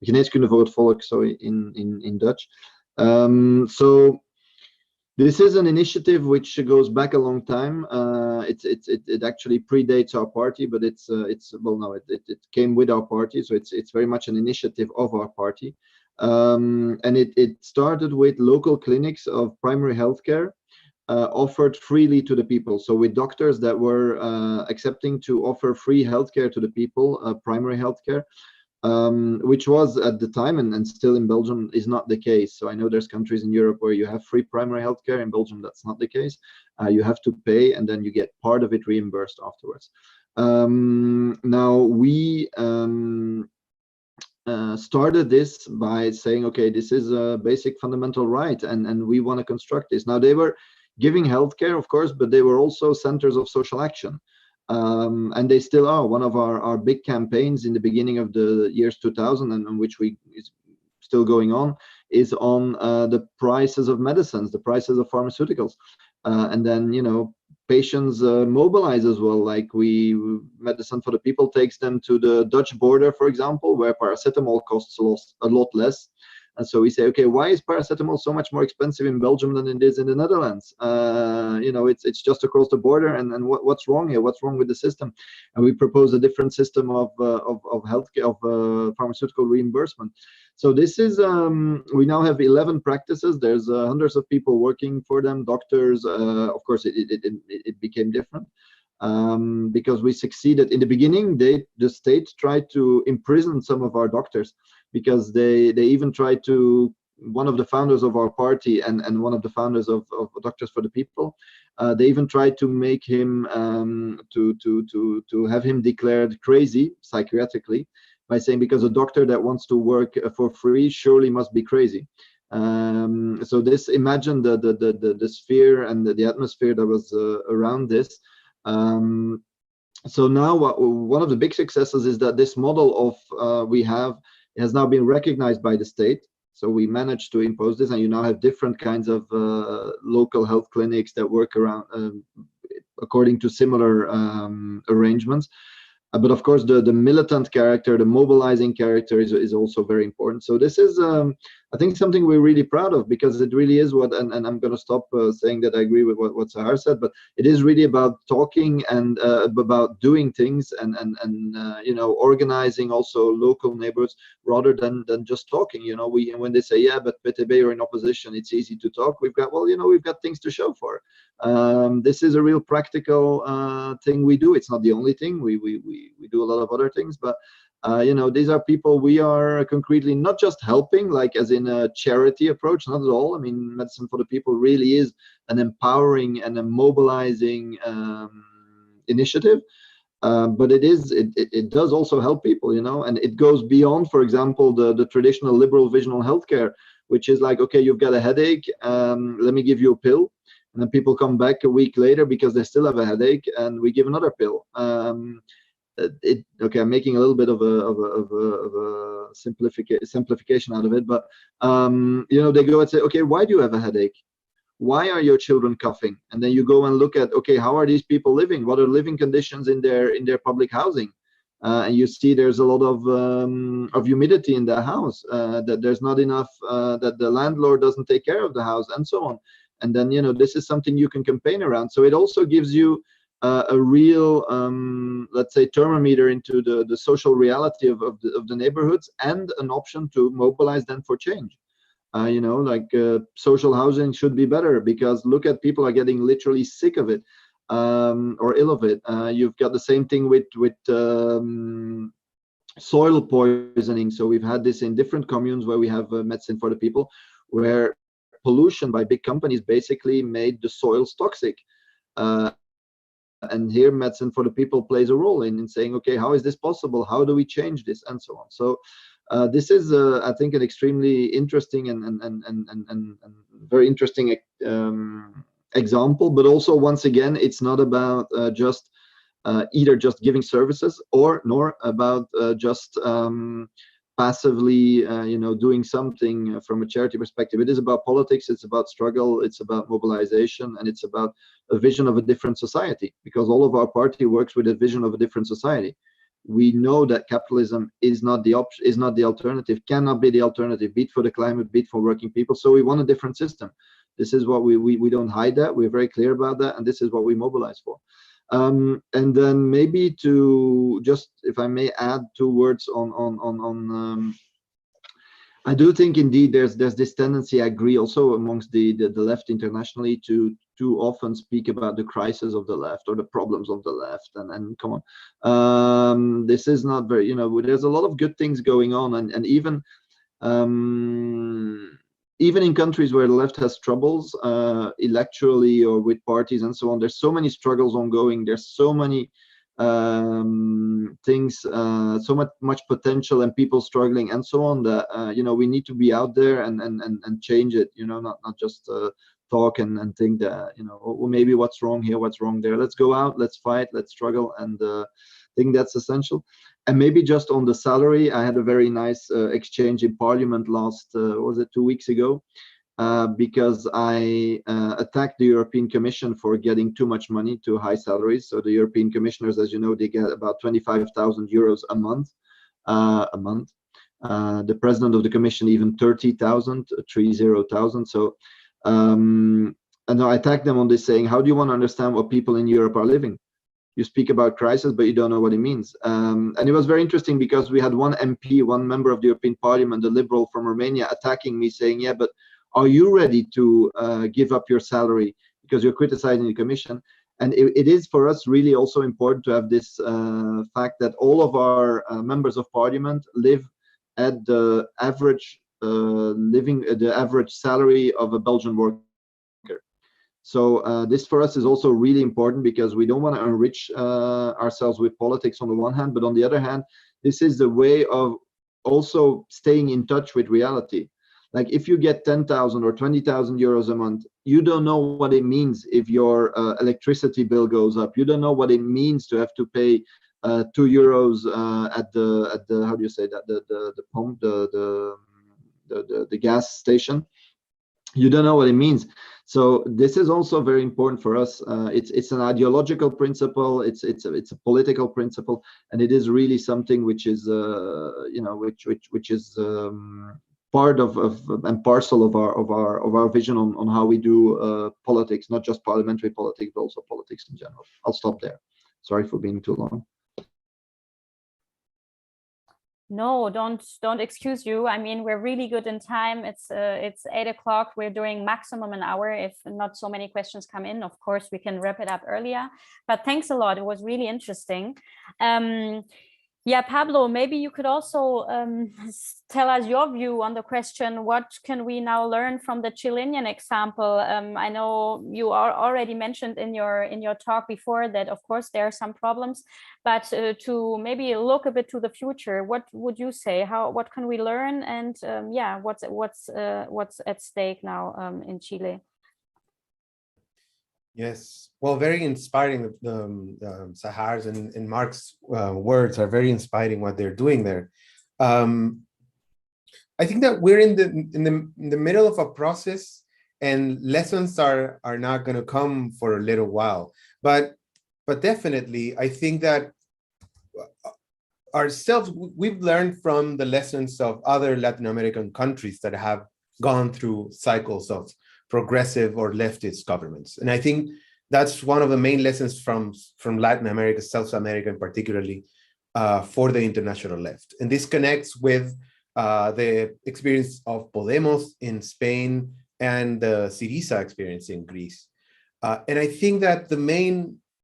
D: Geneeskunde voor het Volk, sorry, in Dutch. So this is an initiative which goes back a long time. It actually predates our party, but it came with our party, so it's very much an initiative of our party. And it started with local clinics of primary healthcare offered freely to the people. So with doctors that were accepting to offer free healthcare to the people, primary healthcare, which was at the time and still in Belgium is not the case. So I know there's countries in Europe where you have free primary healthcare. In Belgium, that's not the case. You have to pay, and then you get part of it reimbursed afterwards. Now we started this by saying, okay, this is a basic fundamental right, and we want to construct this. Now they were giving healthcare, of course, but they were also centers of social action. And they still are. One of our big campaigns in the beginning of the years 2000, and which is still going on, is on the prices of medicines, the prices of pharmaceuticals. And then, you know, patients mobilize as well. Like Medicine for the People takes them to the Dutch border, for example, where paracetamol costs a lot less. And so we say, okay, why is paracetamol so much more expensive in Belgium than it is in the Netherlands? You know, it's just across the border, and what's wrong here? What's wrong with the system? And we propose a different system of healthcare, of pharmaceutical reimbursement. So this is we now have 11 practices. There's hundreds of people working for them, doctors. Of course, it became different. Because we succeeded in the beginning. The state tried to imprison some of our doctors, because they even tried to, one of the founders of our party and one of the founders of Doctors for the People, they even tried to make him to have him declared crazy psychiatrically, by saying, because a doctor that wants to work for free surely must be crazy. So this, imagine the sphere and the atmosphere that was around this. So now one of the big successes is that this model of we have has now been recognized by the state. So we managed to impose this, and you now have different kinds of local health clinics that work around according to similar arrangements. But of course, the militant character, the mobilizing character is also very important. So this is, I think, something we're really proud of, because it really is what, and I'm going to stop saying that I agree with what Sahar said, but it is really about talking and about doing things and you know, organizing also local neighborhoods rather than just talking. You know, when they say, yeah, but PvdA, you're in opposition, it's easy to talk. We've got, well, you know, we've got things to show for it. This is a real practical thing we do. It's not the only thing. We do a lot of other things, but you know, these are people we are concretely not just helping, like as in a charity approach, not at all. I mean, Medicine for the People really is an empowering and a mobilizing initiative, but it does also help people, you know, and it goes beyond, for example, the traditional liberal vision on healthcare, which is like, okay, you've got a headache, let me give you a pill. And then people come back a week later because they still have a headache, and we give another pill. Okay, I'm making a little bit of a simplification out of it, but you know, they go and say, okay, why do you have a headache? Why are your children coughing? And then you go and look at, okay, how are these people living? What are living conditions in their public housing? And you see there's a lot of humidity in the house, that there's not enough, that the landlord doesn't take care of the house, and so on. And then, you know, this is something you can campaign around. So it also gives you a real, let's say, thermometer into the social reality of the neighborhoods, and an option to mobilize them for change. You know, like social housing should be better, because look at, people are getting literally sick of it, or ill of it. You've got the same thing with soil poisoning. So we've had this in different communes where we have Medicine for the People, where pollution by big companies basically made the soils toxic. And here Medicine for the People plays a role in saying, okay, how is this possible? How do we change this? And so on. So this is, I think, an extremely interesting and very interesting example. But also, once again, it's not about just either just giving services, nor about just passively, you know, doing something from a charity perspective. It is about politics, it's about struggle, it's about mobilization, and it's about a vision of a different society, because all of our party works with a vision of a different society. We know that capitalism is not the option, is not the alternative, cannot be the alternative, be it for the climate, be it for working people. So we want a different system. This is what we don't hide that. We're very clear about that, and this is what we mobilize for. And then maybe to just, if I may add 2 words on I do think indeed there's this tendency, I agree also amongst the left internationally, to too often speak about the crisis of the left or the problems of the left, and come on, this is not very, you know, there's a lot of good things going on, and even even in countries where the left has troubles electorally or with parties and so on, there's so many struggles ongoing, there's so many things, so much potential and people struggling and so on, that you know, we need to be out there and change it, you know, not just talk and think that, you know, well, maybe what's wrong here, what's wrong there. Let's go out, let's fight, let's struggle, and I think that's essential. And maybe just on the salary, I had a very nice exchange in Parliament last, was it 2 weeks ago? Because I attacked the European Commission for getting too much money to high salaries. So the European commissioners, as you know, they get about 25,000 euros a month. The president of the commission even 30,000. So and I attacked them on this, saying, how do you want to understand what people in Europe are living? You speak about crisis, but you don't know what it means. And it was very interesting because we had one MP, one member of the European Parliament, a liberal from Romania, attacking me, saying, yeah, but are you ready to give up your salary because you're criticizing the Commission? And it is for us really also important to have this fact that all of our members of Parliament live at the average the average salary of a Belgian worker. So this for us is also really important because we don't want to enrich ourselves with politics on the one hand, but on the other hand, this is the way of also staying in touch with reality. Like if you get 10,000 or 20,000 euros a month, you don't know what it means if your electricity bill goes up. You don't know what it means to have to pay 2 euros at the how do you say that, the pump, the gas station. You don't know what it means. So this is also very important for us. It's an ideological principle. It's a political principle, and it is really something which is you know, which is part of and parcel of our vision on how we do politics, not just parliamentary politics, but also politics in general. I'll stop there. Sorry for being too long.
A: No, don't excuse you. I mean, we're really good in time. It's 8 o'clock. We're doing maximum an hour. If not so many questions come in, of course, we can wrap it up earlier. But thanks a lot. It was really interesting. Yeah, Pablo, maybe you could also tell us your view on the question, what can we now learn from the Chilean example? I know you are already mentioned in your talk before that, of course, there are some problems, but to maybe look a bit to the future, what would you say? What can we learn? And yeah, what's at stake now in Chile?
C: Yes, well, very inspiring. Sahar's and Marc's words are very inspiring. What they're doing there. I think that we're in the middle of a process, and lessons are not going to come for a little while. But definitely, I think that ourselves, we've learned from the lessons of other Latin American countries that have gone through cycles of progressive or leftist governments. And I think that's one of the main lessons from Latin America, South America, particularly for the international left. And this connects with the experience of Podemos in Spain and the Syriza experience in Greece. And I think that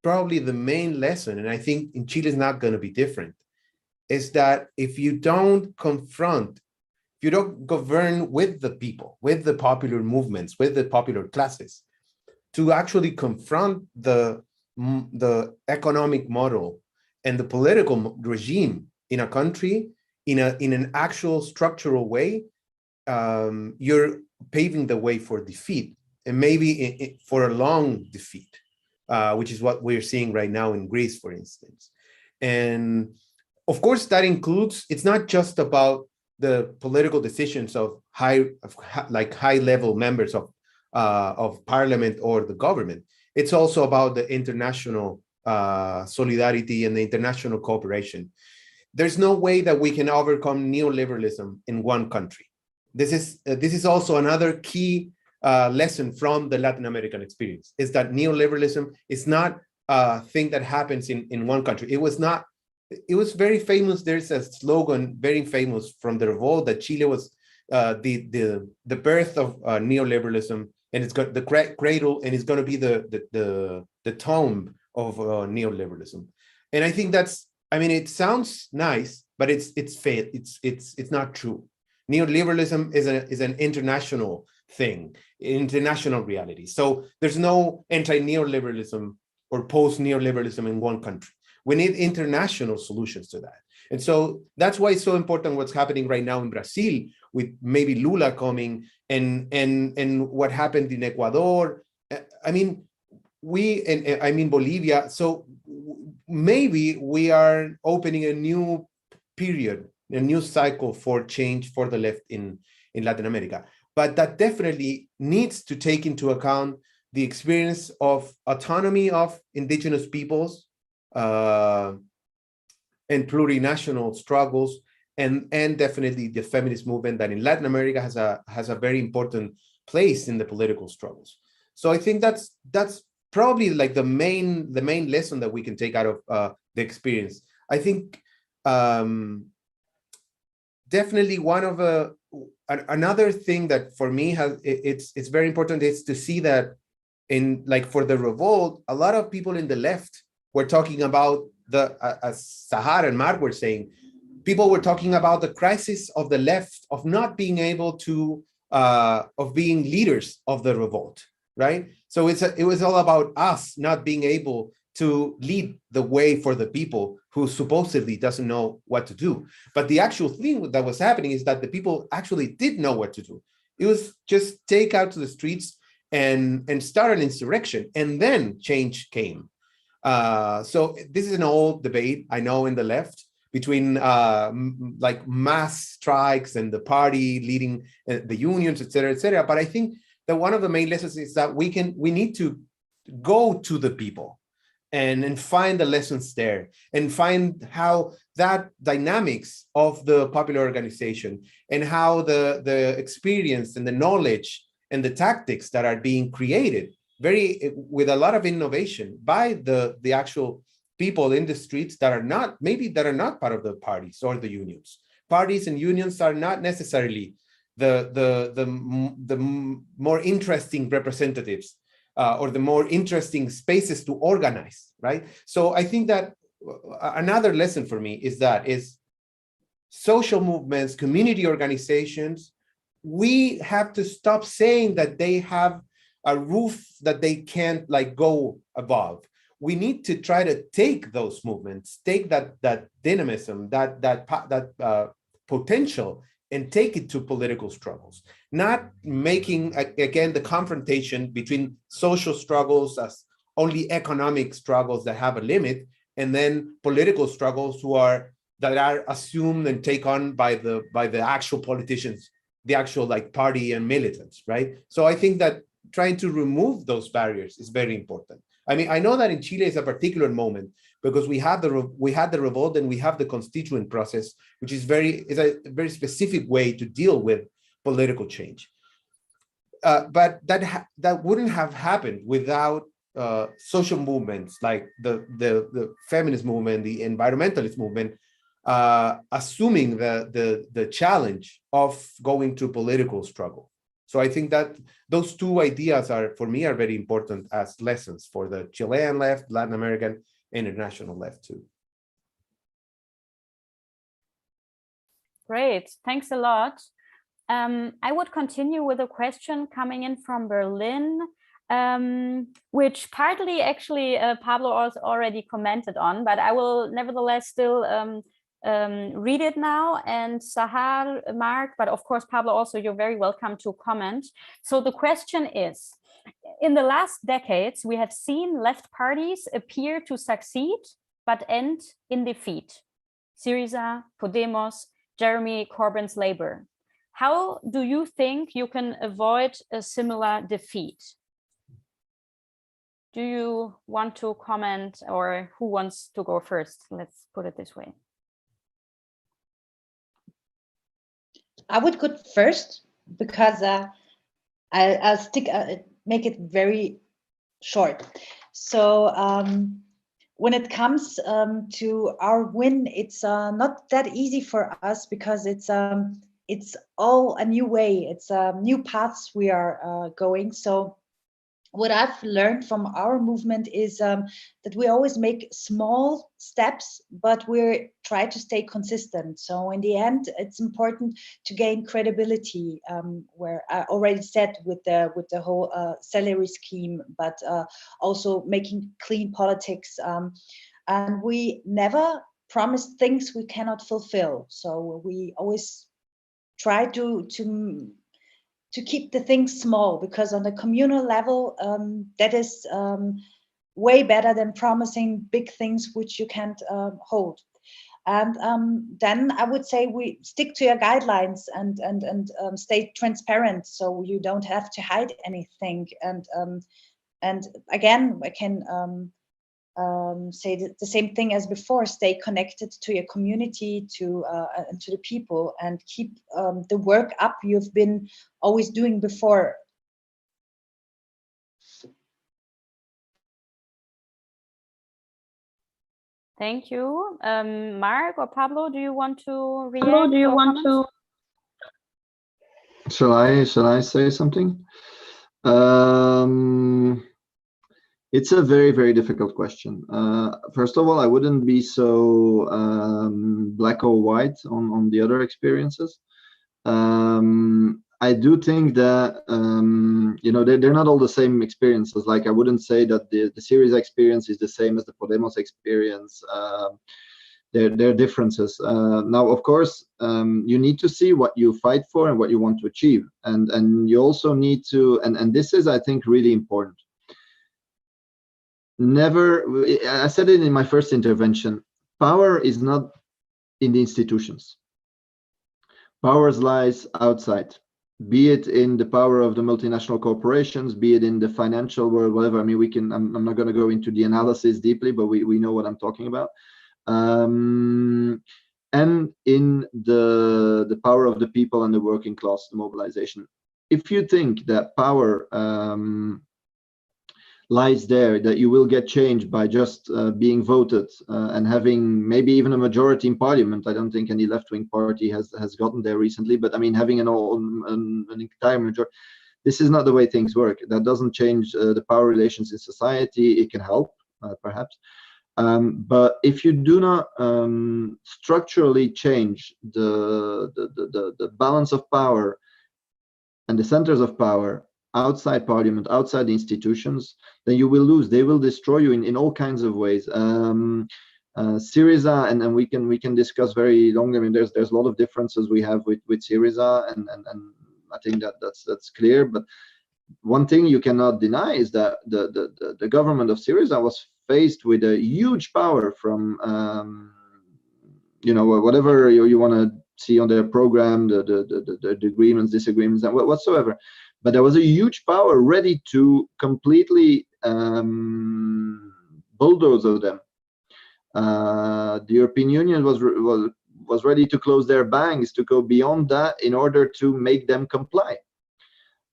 C: probably the main lesson, and I think in Chile is not going to be different, is that if you don't govern with the people, with the popular movements, with the popular classes, to actually confront the economic model and the political regime in a country in an actual structural way, you're paving the way for defeat, and maybe for a long defeat, which is what we're seeing right now in Greece, for instance. And of course, that includes, it's not just about the political decisions of high-level members of parliament or the government. It's also about the international solidarity and the international cooperation. There's no way that we can overcome neoliberalism in one country. This is also another key lesson from the Latin American experience, is that neoliberalism is not a thing that happens in one country. It was very famous. There's a slogan very famous from the revolt that Chile was the birth of neoliberalism, and it's got the cradle, and it's going to be the tomb of neoliberalism. And I think it sounds nice, but it's failed. It's not true. Neoliberalism is an international thing, international reality. So there's no anti-neoliberalism or post-neoliberalism in one country. We need international solutions to that. And so that's why it's so important what's happening right now in Brazil, with maybe Lula coming, and what happened in Ecuador. I mean, I mean Bolivia. So maybe we are opening a new period, a new cycle for change for the left in Latin America. But that definitely needs to take into account the experience of autonomy of indigenous peoples, and plurinational struggles, and definitely the feminist movement that in Latin America has a very important place in the political struggles. So I think that's probably like the main lesson that we can take out of the experience. I think definitely one of another thing that for me it's very important is to see that in, like, for the revolt, a lot of people in the left were talking about as Sahar and Marc were saying, people were talking about the crisis of the left of not being able to of being leaders of the revolt, right? So it was all about us not being able to lead the way for the people who supposedly doesn't know what to do. But the actual thing that was happening is that the people actually did know what to do. It was just take out to the streets and start an insurrection, and then change came. So this is an old debate, I know, in the left, between like mass strikes and the party leading the unions, et cetera, et cetera. But I think that one of the main lessons is that we need to go to the people and find the lessons there, and find how that dynamics of the popular organization, and how the experience and the knowledge and the tactics that are being created with a lot of innovation by the actual people in the streets that are not part of the parties or the unions. Parties and unions are not necessarily the more interesting representatives or the more interesting spaces to organize, right? So I think that another lesson for me is social movements, community organizations, we have to stop saying that they have a roof that they can't like go above. We need to try to take those movements, take that dynamism, that potential, and take it to political struggles, not making again the confrontation between social struggles as only economic struggles that have a limit, and then political struggles that are assumed and taken on by the actual politicians, the actual like party and militants, right? So I think that trying to remove those barriers is very important. I mean, I know that in Chile is a particular moment because we had the revolt and we have the constituent process, which is a very specific way to deal with political change. But that wouldn't have happened without social movements like the feminist movement, the environmentalist movement, assuming the challenge of going to political struggle. So I think that those two ideas for me are very important as lessons for the Chilean left, Latin American, international left too.
A: Great, thanks a lot. I would continue with a question coming in from Berlin, which partly actually Pablo also already commented on, but I will nevertheless still read it now. And Sahar, Marc, but of course, Pablo, also, you're very welcome to comment. So the question is, in the last decades, we have seen left parties appear to succeed, but end in defeat. Syriza, Podemos, Jeremy Corbyn's Labour. How do you think you can avoid a similar defeat? Do you want to comment, or who wants to go first? Let's put it this way.
B: I would go first because I'll make it very short. So when it comes to our win, it's not that easy for us because it's all a new way. It's new paths we are going. So what I've learned from our movement is that we always make small steps, but we try to stay consistent. So in the end, it's important to gain credibility, where I already said with the whole salary scheme, but also making clean politics. And we never promise things we cannot fulfill. So we always try to keep the things small, because on the communal level, that is way better than promising big things which you can't hold. And then I would say we stick to your guidelines and stay transparent, so you don't have to hide anything. And again, I can say the same thing as before: stay connected to your community, and to the people, and keep the work up you've been always doing before.
A: Thank you. Marc or Pablo, do you want to react?
D: Shall I say something? It's a very, very difficult question. First of all, I wouldn't be so black or white on the other experiences. I do think that you know, they're not all the same experiences. Like, I wouldn't say that the Syriza experience is the same as the Podemos experience. There are differences. Now, of course, you need to see what you fight for and what you want to achieve, and you also need to, and this is, I think, really important. Never, I said it in my first intervention, power is not in the institutions. Power lies outside, be it in the power of the multinational corporations, be it in the financial world, whatever. I mean, we can, I'm not going to go into the analysis deeply, but we know what I'm talking about. And in the power of the people and the working class, the mobilization. If you think that power lies there, that you will get change by just being voted and having maybe even a majority in parliament. I don't think any left-wing party has gotten there recently, but I mean, having an entire majority, this is not the way things work. That doesn't change the power relations in society. It can help, perhaps. But if you do not structurally change the balance of power and the centers of power outside parliament, outside the institutions, then you will lose. They will destroy you in all kinds of ways. Syriza, and we can discuss very long. I mean, there's a lot of differences we have with Syriza, and I think that's clear. But one thing you cannot deny is that the government of Syriza was faced with a huge power from you know, whatever you want to see on their program, the agreements, disagreements, and whatsoever. But there was a huge power ready to completely bulldoze of them. The European Union was ready to close their banks, to go beyond that in order to make them comply.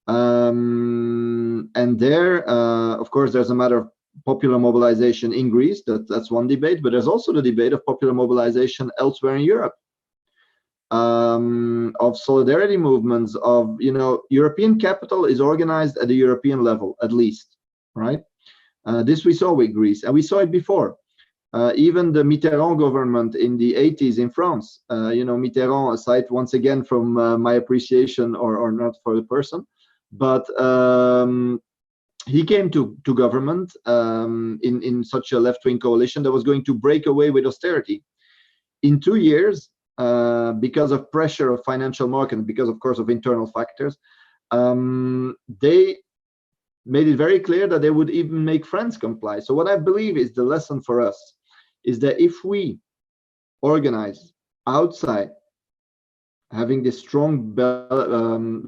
D: And there, of course, there's a matter of popular mobilization in Greece. That's one debate, but there's also the debate of popular mobilization elsewhere in Europe. Of solidarity movements, of, you know, European capital is organized at the European level, at least, right? This we saw with Greece, and we saw it before. Even the Mitterrand government in the 80s in France, you know, Mitterrand, aside once again from my appreciation or not for the person, but he came to government in such a left-wing coalition that was going to break away with austerity. In 2 years, because of pressure of financial market, because of course of internal factors, they made it very clear that they would even make France comply. So what I believe is the lesson for us is that if we organize outside, having this strong,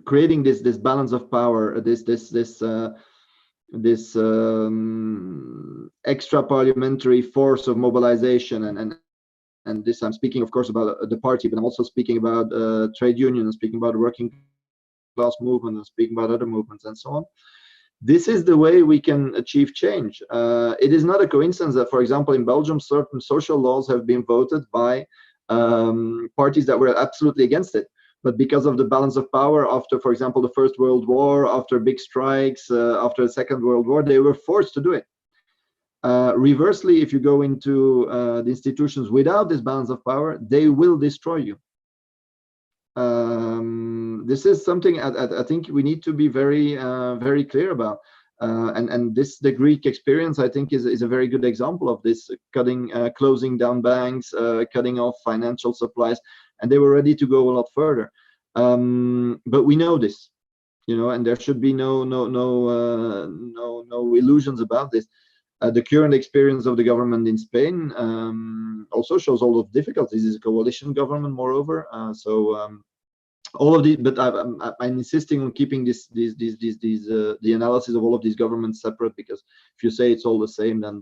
D: creating this balance of power, this extra parliamentary force of mobilization, and this, I'm speaking, of course, about the party, but I'm also speaking about trade unions, speaking about working class movement, and speaking about other movements, and so on. This is the way we can achieve change. It is not a coincidence that, for example, in Belgium, certain social laws have been voted by parties that were absolutely against it. But because of the balance of power after, for example, the First World War, after big strikes, after the Second World War, they were forced to do it. Reversely, if you go into the institutions without this balance of power, they will destroy you. This is something I think we need to be very, very clear about. And this, the Greek experience, I think, is a very good example of this, closing down banks, cutting off financial supplies, and they were ready to go a lot further. But we know this, and there should be no illusions about this. The current experience of the government in Spain also shows all of difficulties. It's a coalition government, moreover. All of these, but I'm insisting on keeping the analysis of all of these governments separate, because if you say it's all the same, then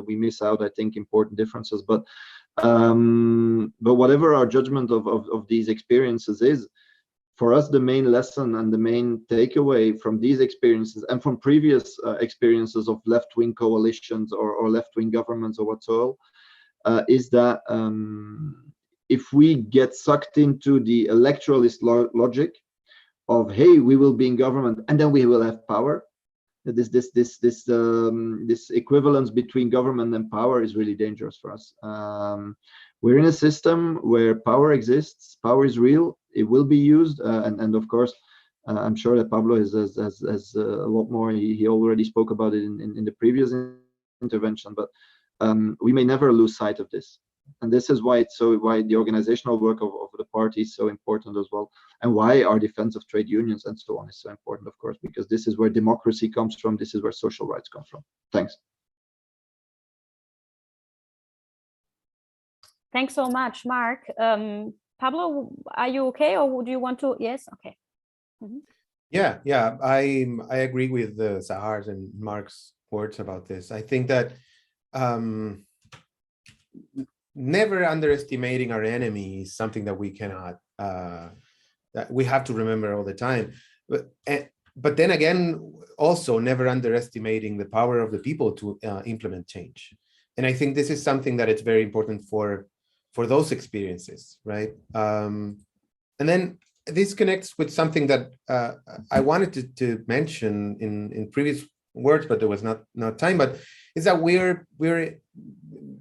D: we miss out, I think, important differences. But whatever our judgment of these experiences is, for us, the main lesson and the main takeaway from these experiences and from previous experiences of left-wing coalitions or left-wing governments or whatsoever, is that if we get sucked into the electoralist logic of, hey, we will be in government and then we will have power, this equivalence between government and power is really dangerous for us. We're in a system where power exists, power is real, it will be used, and of course, I'm sure that Pablo has a lot more. He already spoke about it in the previous intervention, but we may never lose sight of this. And this is why why the organizational work of the party is so important as well, and why our defense of trade unions and so on is so important, of course, because this is where democracy comes from, this is where social rights come from. Thanks.
A: Thanks so much, Marc. Pablo, are you okay, or would you want to? Yes, okay. Mm-hmm.
C: Yeah, I agree with Sahar's and Marc's words about this. I think that never underestimating our enemy is something that we cannot, that we have to remember all the time. But then again, also never underestimating the power of the people to implement change. And I think this is something that it's very important for those experiences, right? And then this connects with something that I wanted to mention in previous words, but there was not time, but is that we're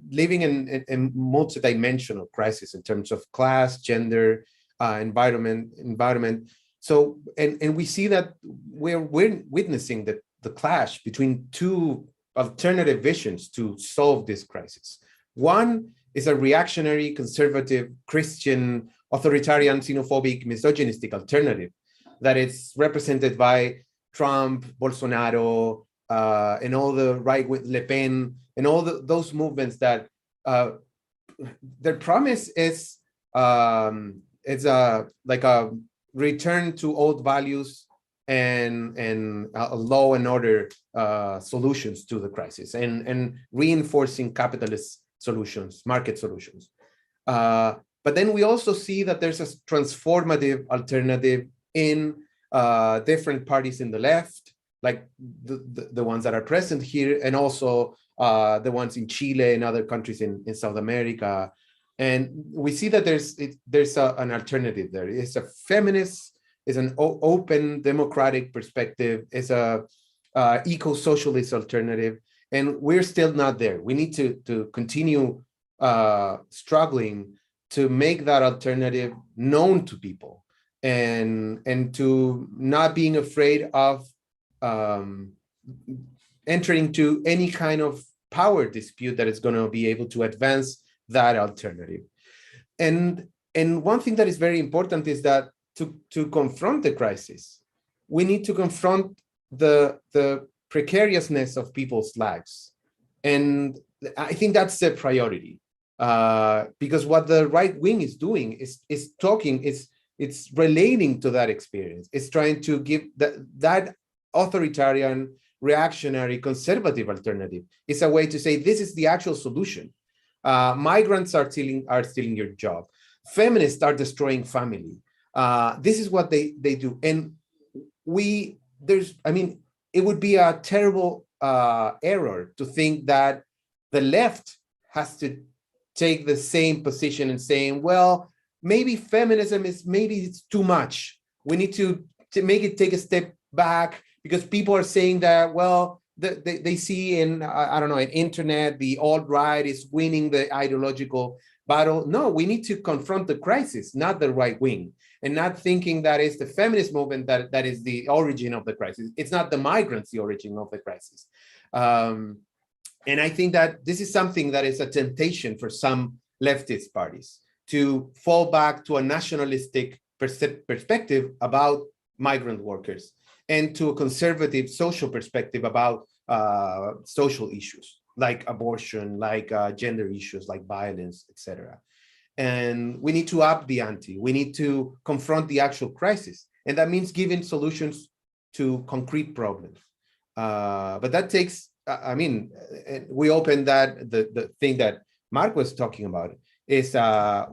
C: living in a multidimensional crisis in terms of class, gender, environment. So, and we see that we're witnessing the clash between two alternative visions to solve this crisis. One is a reactionary, conservative, Christian, authoritarian, xenophobic, misogynistic alternative that is represented by Trump, Bolsonaro, and all the right with Le Pen, and all those movements that their promise is like a return to old values and a law and order solutions to the crisis, and reinforcing capitalist solutions, market solutions. But then we also see that there's a transformative alternative in different parties in the left, like the ones that are present here, and also the ones in Chile and other countries in South America. And we see that there's an alternative there. It's a feminist, it's an open democratic perspective, it's a eco-socialist alternative, and we're still not there. We need to continue struggling to make that alternative known to people, and to not being afraid of entering into any kind of power dispute that is going to be able to advance that alternative. And one thing that is very important is that to confront the crisis, we need to confront the precariousness of people's lives. And I think that's the priority, because what the right wing is doing it's relating to that experience. It's trying to give that authoritarian, reactionary, conservative alternative. It's a way to say, this is the actual solution. Migrants are stealing your job. Feminists are destroying family. This is what they do. And it would be a terrible error to think that the left has to take the same position and saying, well, maybe feminism it's too much. We need to make it take a step back, because people are saying that, well, they see in, I don't know, in internet, the alt-right is winning the ideological battle. No, we need to confront the crisis, not the right wing. and not thinking that it's the feminist movement that is the origin of the crisis. It's not the migrants the origin of the crisis. And I think that this is something that is a temptation for some leftist parties to fall back to a nationalistic perspective about migrant workers and to a conservative social perspective about social issues like abortion, like gender issues, like violence, etc. And we need to up the ante. We need to confront the actual crisis. And that means giving solutions to concrete problems. But that takes, I mean, we opened that, the thing that Marc was talking about is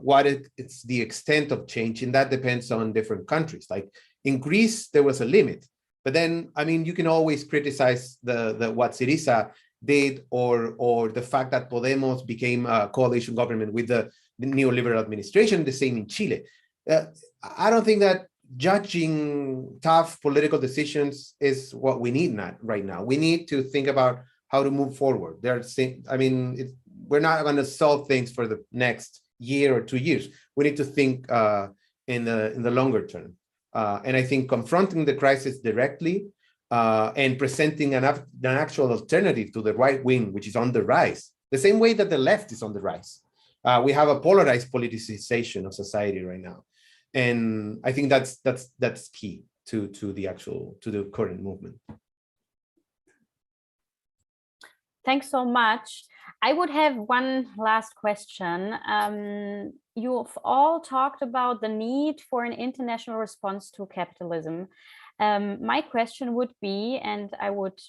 C: what it's the extent of change, and that depends on different countries. Like in Greece, there was a limit. But then, I mean, you can always criticize the what Syriza did, or the fact that Podemos became a coalition government with the neoliberal administration, the same in Chile. I don't think that judging tough political decisions is what we need right now. We need to think about how to move forward. We're not going to solve things for the next year or 2 years. We need to think in the longer term. And I think confronting the crisis directly and presenting an actual alternative to the right wing, which is on the rise, the same way that the left is on the rise. We have a polarized politicization of society right now, and I think that's key to the current movement.
A: Thanks so much. I would have one last question. You've all talked about the need for an international response to capitalism. My question would be, and I would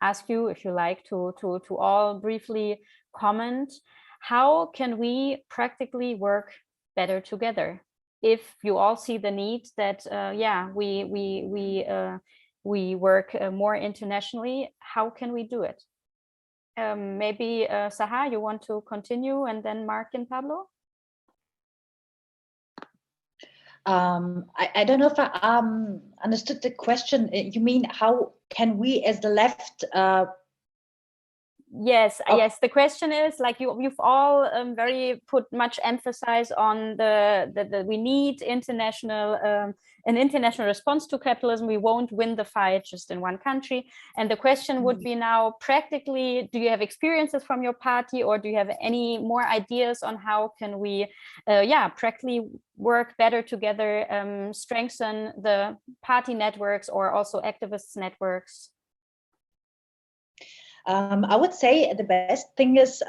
A: ask you if you like to all briefly comment, how can we practically work better together? If you all see the need that, we work more internationally, how can we do it? Maybe Sahar, you want to continue, and then Marc and Pablo?
B: I don't know if I understood the question. You mean how can we as the left
A: Yes, yes. The question is, like, you've all very put much emphasis on the we need an international response to capitalism. We won't win the fight just in one country. And the question would be now, practically, do you have experiences from your party, or do you have any more ideas on how can we, practically work better together, strengthen the party networks or also activists networks?
B: I would say the best thing is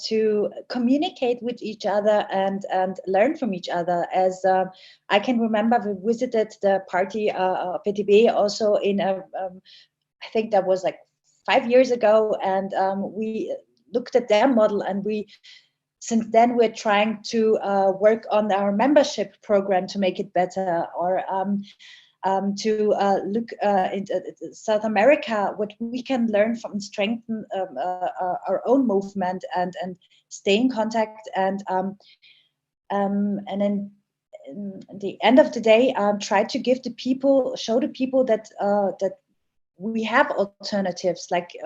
B: to communicate with each other and learn from each other. As I can remember, we visited the party PvdA also in I think that was like 5 years ago, and we looked at their model, and since then we're trying to work on our membership program to make it better, or to look into South America, what we can learn from, strengthen our own movement, and stay in contact, and then at the end of the day, try to show the people that that we have alternatives. Like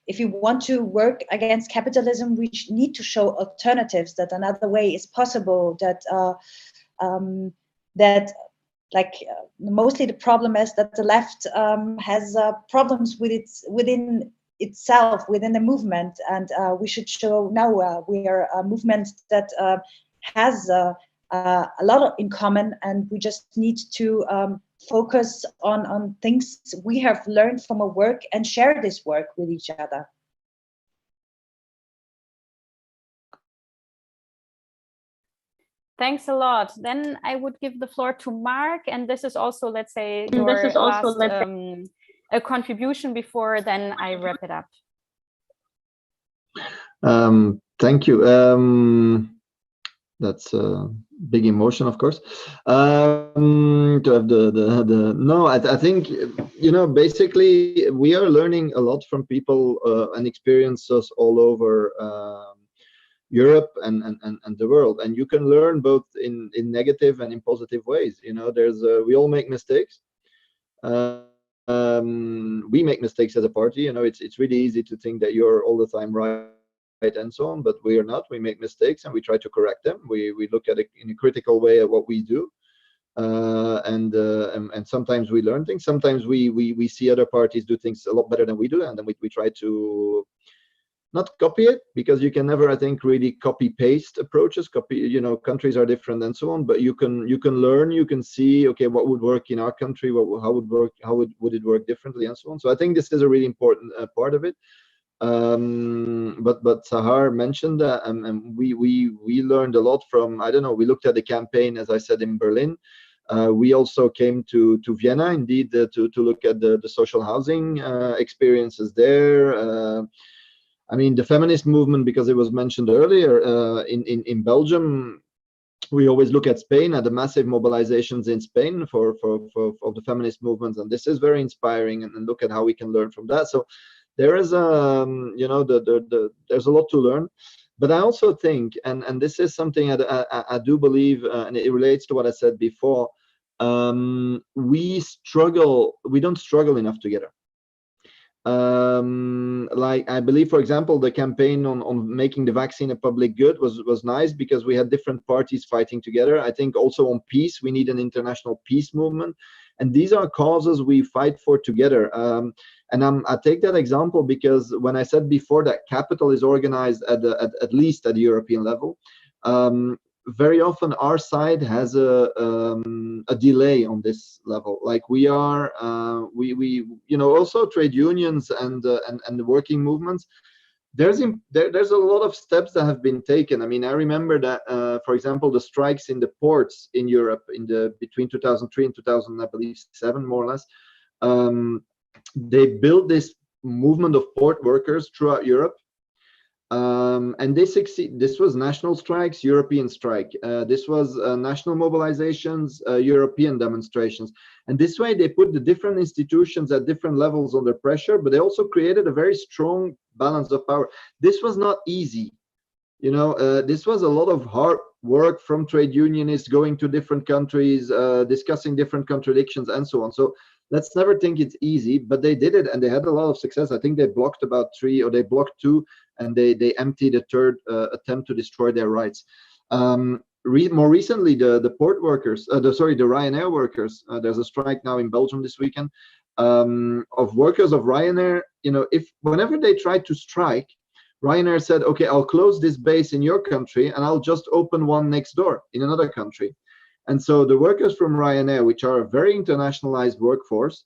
B: if you want to work against capitalism, we need to show alternatives, that another way is possible, mostly the problem is that the left has problems within itself, within the movement, and we should show now we are a movement that has a lot in common, and we just need to focus on things we have learned from our work and share this work with each other.
A: Thanks a lot. Then I would give the floor to Marc, and this is also, let's say, your last a contribution before then I wrap it up.
D: Thank you. That's a big emotion, of course. To have I think, basically we are learning a lot from people and experiences all over Europe and the world, and you can learn both in negative and in positive ways. We all make mistakes. We make mistakes as a party. It's really easy to think that you're all the time right and so on, but we are not. We make mistakes and we try to correct them. We look at it in a critical way at what we do. and sometimes we learn things. Sometimes we see other parties do things a lot better than we do, and then we try to not copy it, because you can never, I think, really copy paste approaches. Countries are different and so on, but you can learn, you can see, okay, what would work in our country, how would it work differently, and so on. So I think this is a really important part of it. But Sahar mentioned that, and we learned a lot from, I don't know, we looked at the campaign, as I said, in Berlin. We also came to Vienna, indeed, to look at the social housing experiences there. I mean, the feminist movement, because it was mentioned earlier, in Belgium, we always look at Spain, at the massive mobilizations in Spain for the feminist movements, and this is very inspiring. And look at how we can learn from that. So there is there's a lot to learn. But I also think, and this is something I do believe, and it relates to what I said before, we don't struggle enough together. Like, I believe, for example, the campaign on making the vaccine a public good was nice, because we had different parties fighting together. I think also on peace, we need an international peace movement, and these are causes we fight for together. And I take that example because when I said before that capital is organized at least at the European level, very often our side has a delay on this level. Like we are, also trade unions and the working movements. There's a lot of steps that have been taken. I mean, I remember that, for example, the strikes in the ports in Europe between 2003 and 2007, more or less. They built this movement of port workers throughout Europe. And they succeed. This was national strikes, European strike. This was national mobilizations, European demonstrations. And this way they put the different institutions at different levels under pressure, but they also created a very strong balance of power. This was not easy. This was a lot of hard work from trade unionists going to different countries, discussing different contradictions and so on. So let's never think it's easy, but they did it and they had a lot of success. I think they blocked about 3, or they blocked 2, and they emptied a third attempt to destroy their rights. More recently, the port workers, the Ryanair workers, there's a strike now in Belgium this weekend of workers of Ryanair. Whenever they tried to strike, Ryanair said, okay, I'll close this base in your country and I'll just open one next door in another country. And so the workers from Ryanair, which are a very internationalized workforce,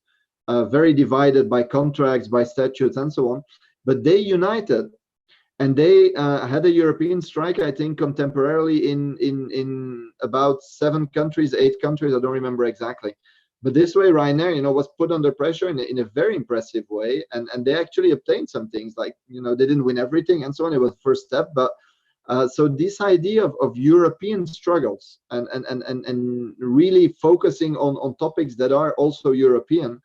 D: very divided by contracts, by statutes and so on, but they united and they had a European strike, I think, contemporarily in about 7 countries, 8 countries, I don't remember exactly. But this way, Ryanair, was put under pressure in a very impressive way, and they actually obtained some things, like, they didn't win everything and so on. It was the first step, but so this idea of European struggles and really focusing on topics that are also European,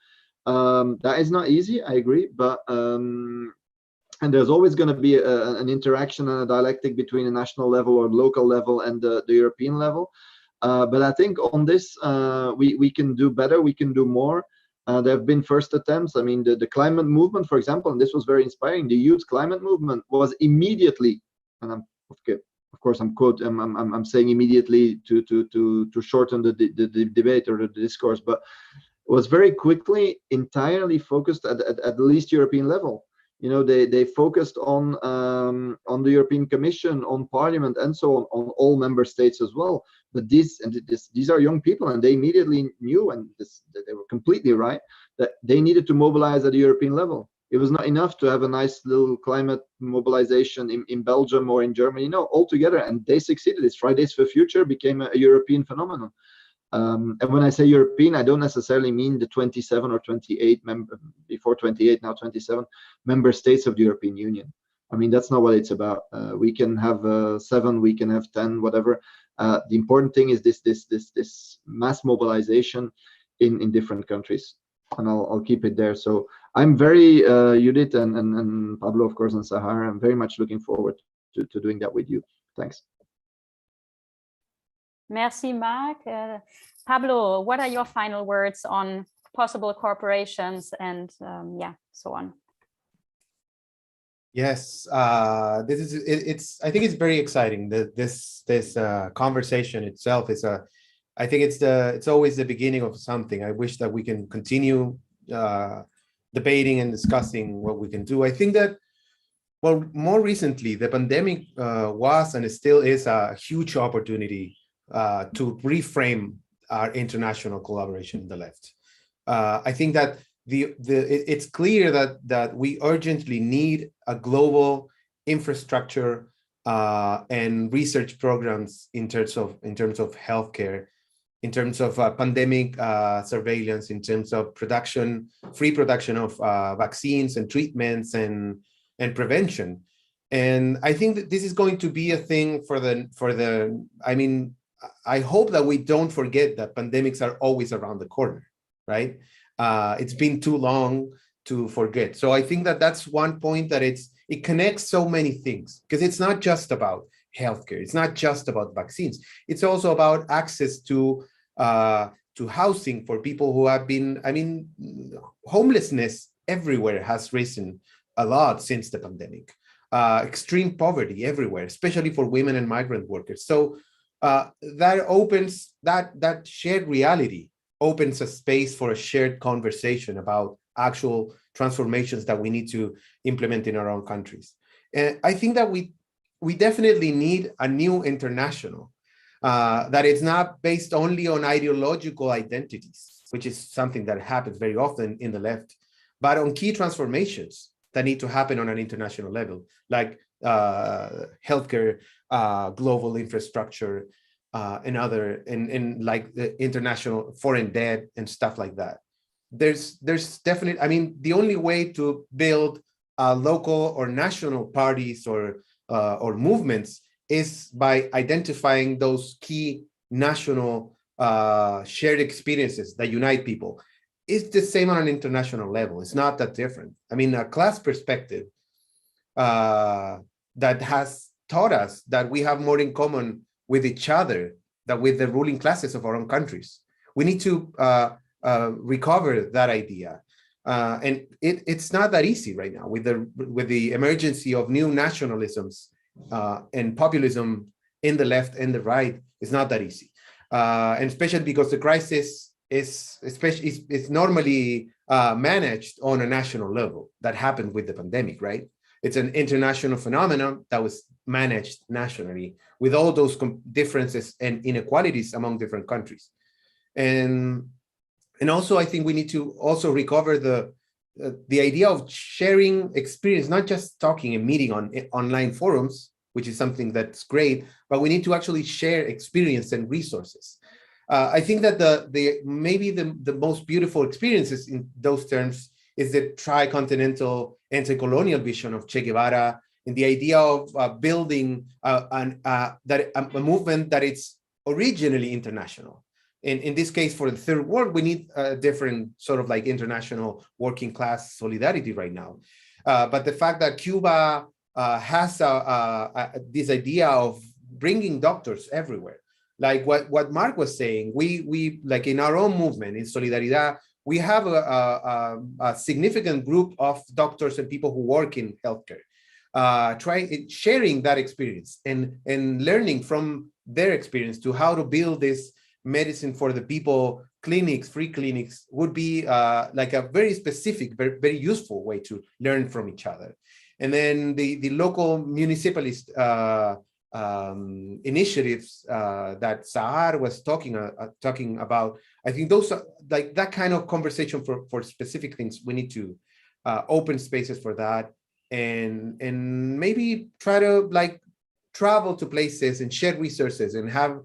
D: that is not easy, I agree, but and there's always going to be an interaction and a dialectic between a national level or local level and the European level. But I think on this, we can do better, we can do more. There have been first attempts. I mean, the climate movement, for example, and this was very inspiring, the youth climate movement was immediately, and I'm saying immediately to shorten the debate or the discourse, but was very quickly entirely focused at the least European level. They focused on the European Commission, on Parliament, and so on all member states as well. But these are young people, and they immediately knew, and they were completely right, that they needed to mobilize at the European level. It was not enough to have a nice little climate mobilization in Belgium or in Germany. No, all together, and they succeeded. This Fridays for Future became a European phenomenon. And when I say European, I don't necessarily mean the 27 or 28 before 28, now 27 member states of the European Union. I mean, that's not what it's about. We can have 7, we can have 10, whatever. The important thing is this mass mobilization in different countries, and I'll keep it there. So I'm very Judith and Pablo, of course, and Sahar. I'm very much looking forward to doing that with you. Thanks.
A: Merci, Marc. Pablo, what are your final words on possible corporations and so on?
C: Yes, this is it's. I think it's very exciting. This conversation itself is I think it's always the beginning of something. I wish that we can continue debating and discussing what we can do. I think that, well, more recently, the pandemic was and still is a huge opportunity to reframe our international collaboration in the left. I think that it's clear that we urgently need a global infrastructure and research programs in terms of healthcare, in terms of pandemic surveillance, in terms of free production of vaccines and treatments and prevention. And I think that this is going to be a thing I mean, I hope that we don't forget that pandemics are always around the corner, right? It's been too long to forget. So I think that that's one point that it connects so many things, because it's not just about healthcare. It's not just about vaccines. It's also about access to housing for people who have been, I mean, homelessness everywhere has risen a lot since the pandemic. Extreme poverty everywhere, especially for women and migrant workers. So that opens, that shared reality opens a space for a shared conversation about actual transformations that we need to implement in our own countries. And I think that we definitely need a new international that is not based only on ideological identities, which is something that happens very often in the left, but on key transformations that need to happen on an international level, like healthcare, global infrastructure, and like the international foreign debt and stuff like that. There's definitely, I mean, the only way to build local or national parties or movements is by identifying those key national shared experiences that unite people. It's the same on an international level. It's not that different. I mean, a class perspective that has taught us that we have more in common with each other than with the ruling classes of our own countries. We need to recover that idea. And it's not that easy right now with the emergence of new nationalisms and populism in the left and the right. It's not that easy. And especially because the crisis is normally managed on a national level. That happened with the pandemic, right? It's an international phenomenon that was managed nationally with all those differences and inequalities among different countries. And also, I think we need to also recover the idea of sharing experience, not just talking and meeting on online forums, which is something that's great, but we need to actually share experience and resources. I think that maybe the most beautiful experiences in those terms is the tricontinental anti-colonial vision of Che Guevara, and the idea of building a movement that is originally international. In this case, for the third world, we need a different sort of like international working class solidarity right now. But the fact that Cuba has this idea of bringing doctors everywhere, like what Marc was saying, we like in our own movement, in Solidaridad, we have a significant group of doctors and people who work in healthcare, sharing that experience and learning from their experience to how to build this medicine for the people. Clinics, free clinics would be like a very specific, very useful way to learn from each other. And then the local municipalist initiatives that Sahar was talking about, I think those are like that kind of conversation for specific things. We need to open spaces for that, and maybe try to like travel to places and share resources and have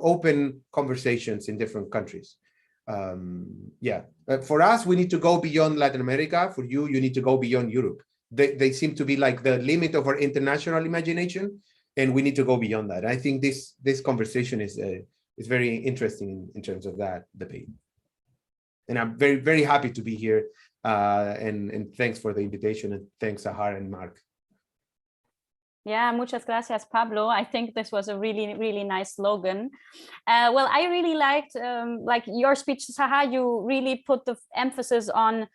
C: open conversations in different countries. For us, we need to go beyond Latin America. For you need to go beyond Europe. They seem to be like the limit of our international imagination, and we need to go beyond that. I think this conversation is very interesting in terms of that debate. And I'm very, very happy to be here. And thanks for the invitation, and thanks Sahar and Marc.
A: Yeah, muchas gracias, Pablo. I think this was a really, really nice slogan. Well, I really liked like your speech, Sahar. You really put the emphasis on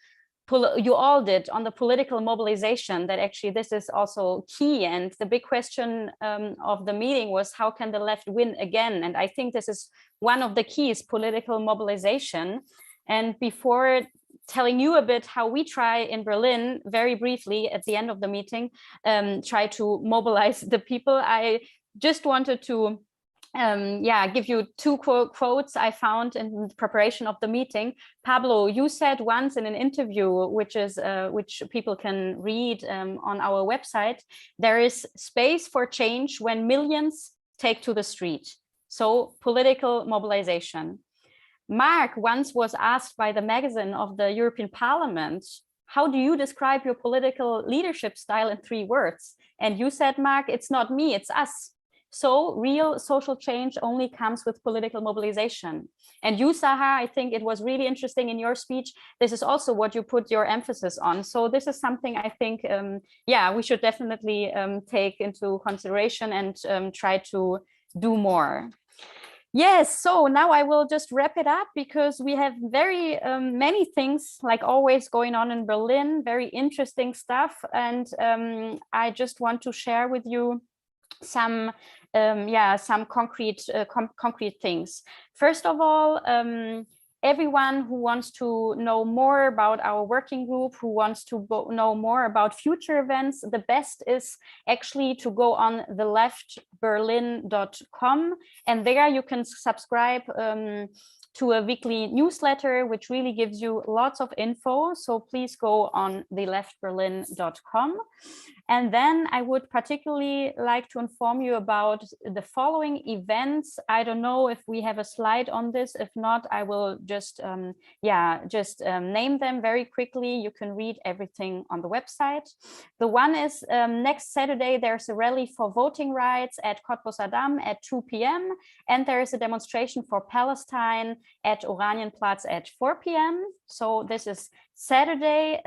A: you all did on the political mobilization, that actually this is also key. And the big question of the meeting was, how can the left win again? And I think this is one of the keys, political mobilization. And before telling you a bit how we try in Berlin, very briefly at the end of the meeting, try to mobilize the people, I just wanted to give you two quotes I found in preparation of the meeting. Pablo, you said once in an interview, which people can read on our website, there is space for change when millions take to the street. So political mobilization. Marc once was asked by the magazine of the European Parliament, how do you describe your political leadership style in 3 words? And you said, Marc, it's not me, it's us. So real social change only comes with political mobilization. And you, Sahar, I think it was really interesting in your speech. This is also what you put your emphasis on. So this is something I think, we should definitely take into consideration and try to do more. Yes, so now I will just wrap it up because we have very many things, like always, going on in Berlin, very interesting stuff. And I just want to share with you some concrete things. First of all, everyone who wants to know more about our working group, who wants to know more about future events, the best is actually to go on theleftberlin.com, and there you can subscribe to a weekly newsletter, which really gives you lots of info. So please go on theleftberlin.com. And then I would particularly like to inform you about the following events. I don't know if we have a slide on this. If not, I will just name them very quickly. You can read everything on the website. The one is next Saturday, there's a rally for voting rights at Cottbus Adam at 2 p.m. And there is a demonstration for Palestine at Oranienplatz at 4 p.m. So this is Saturday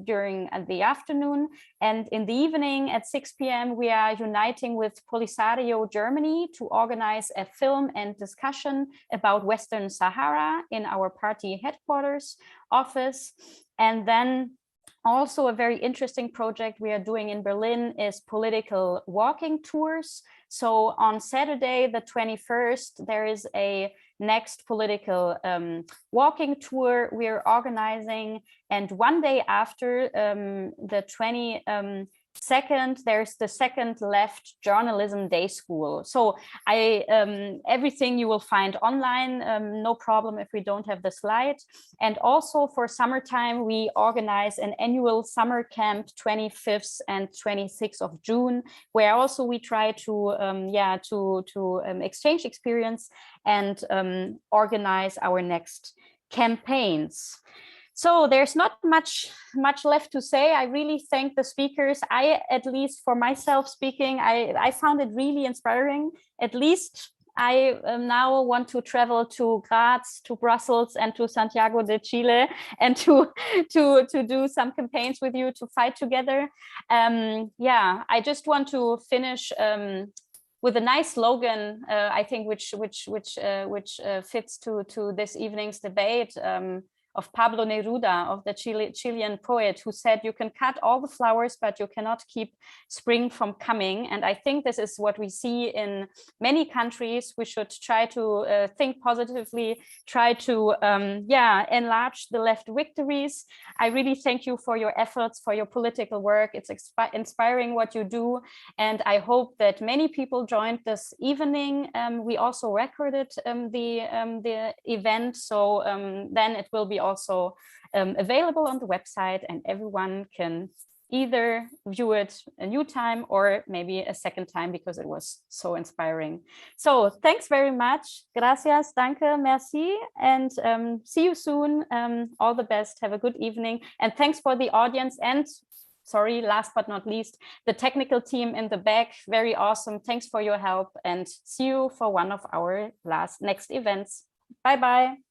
A: during the afternoon, and in the evening at 6 p.m. we are uniting with Polisario Germany to organize a film and discussion about Western Sahara in our party headquarters office. And then also a very interesting project we are doing in Berlin is political walking tours. So on Saturday, the 21st, there is a next political walking tour we're organizing. And one day after, the 22nd, there's the second Left Journalism Day School. So everything you will find online, no problem if we don't have the slide. And also for summertime, we organize an annual summer camp 25th and 26th of June, where also we try to exchange experience and organize our next campaigns. So there's not much left to say. I really thank the speakers. At least for myself speaking, I found it really inspiring. At least I now want to travel to Graz, to Brussels, and to Santiago de Chile, and to do some campaigns with you, to fight together. I just want to finish with a nice slogan, I think, which fits to this evening's debate. Of Pablo Neruda, of the Chilean poet, who said, you can cut all the flowers, but you cannot keep spring from coming. And I think this is what we see in many countries. We should try to think positively, try to enlarge the left victories. I really thank you for your efforts, for your political work. It's inspiring what you do. And I hope that many people joined this evening. We also recorded the event. So then it will be also available on the website, and everyone can either view it a new time or maybe a second time because it was so inspiring. So thanks very much. Gracias, danke, merci, and see you soon. All the best. Have a good evening. And thanks for the audience. And sorry, last but not least, the technical team in the back. Very awesome. Thanks for your help, and see you for one of our next events. Bye-bye.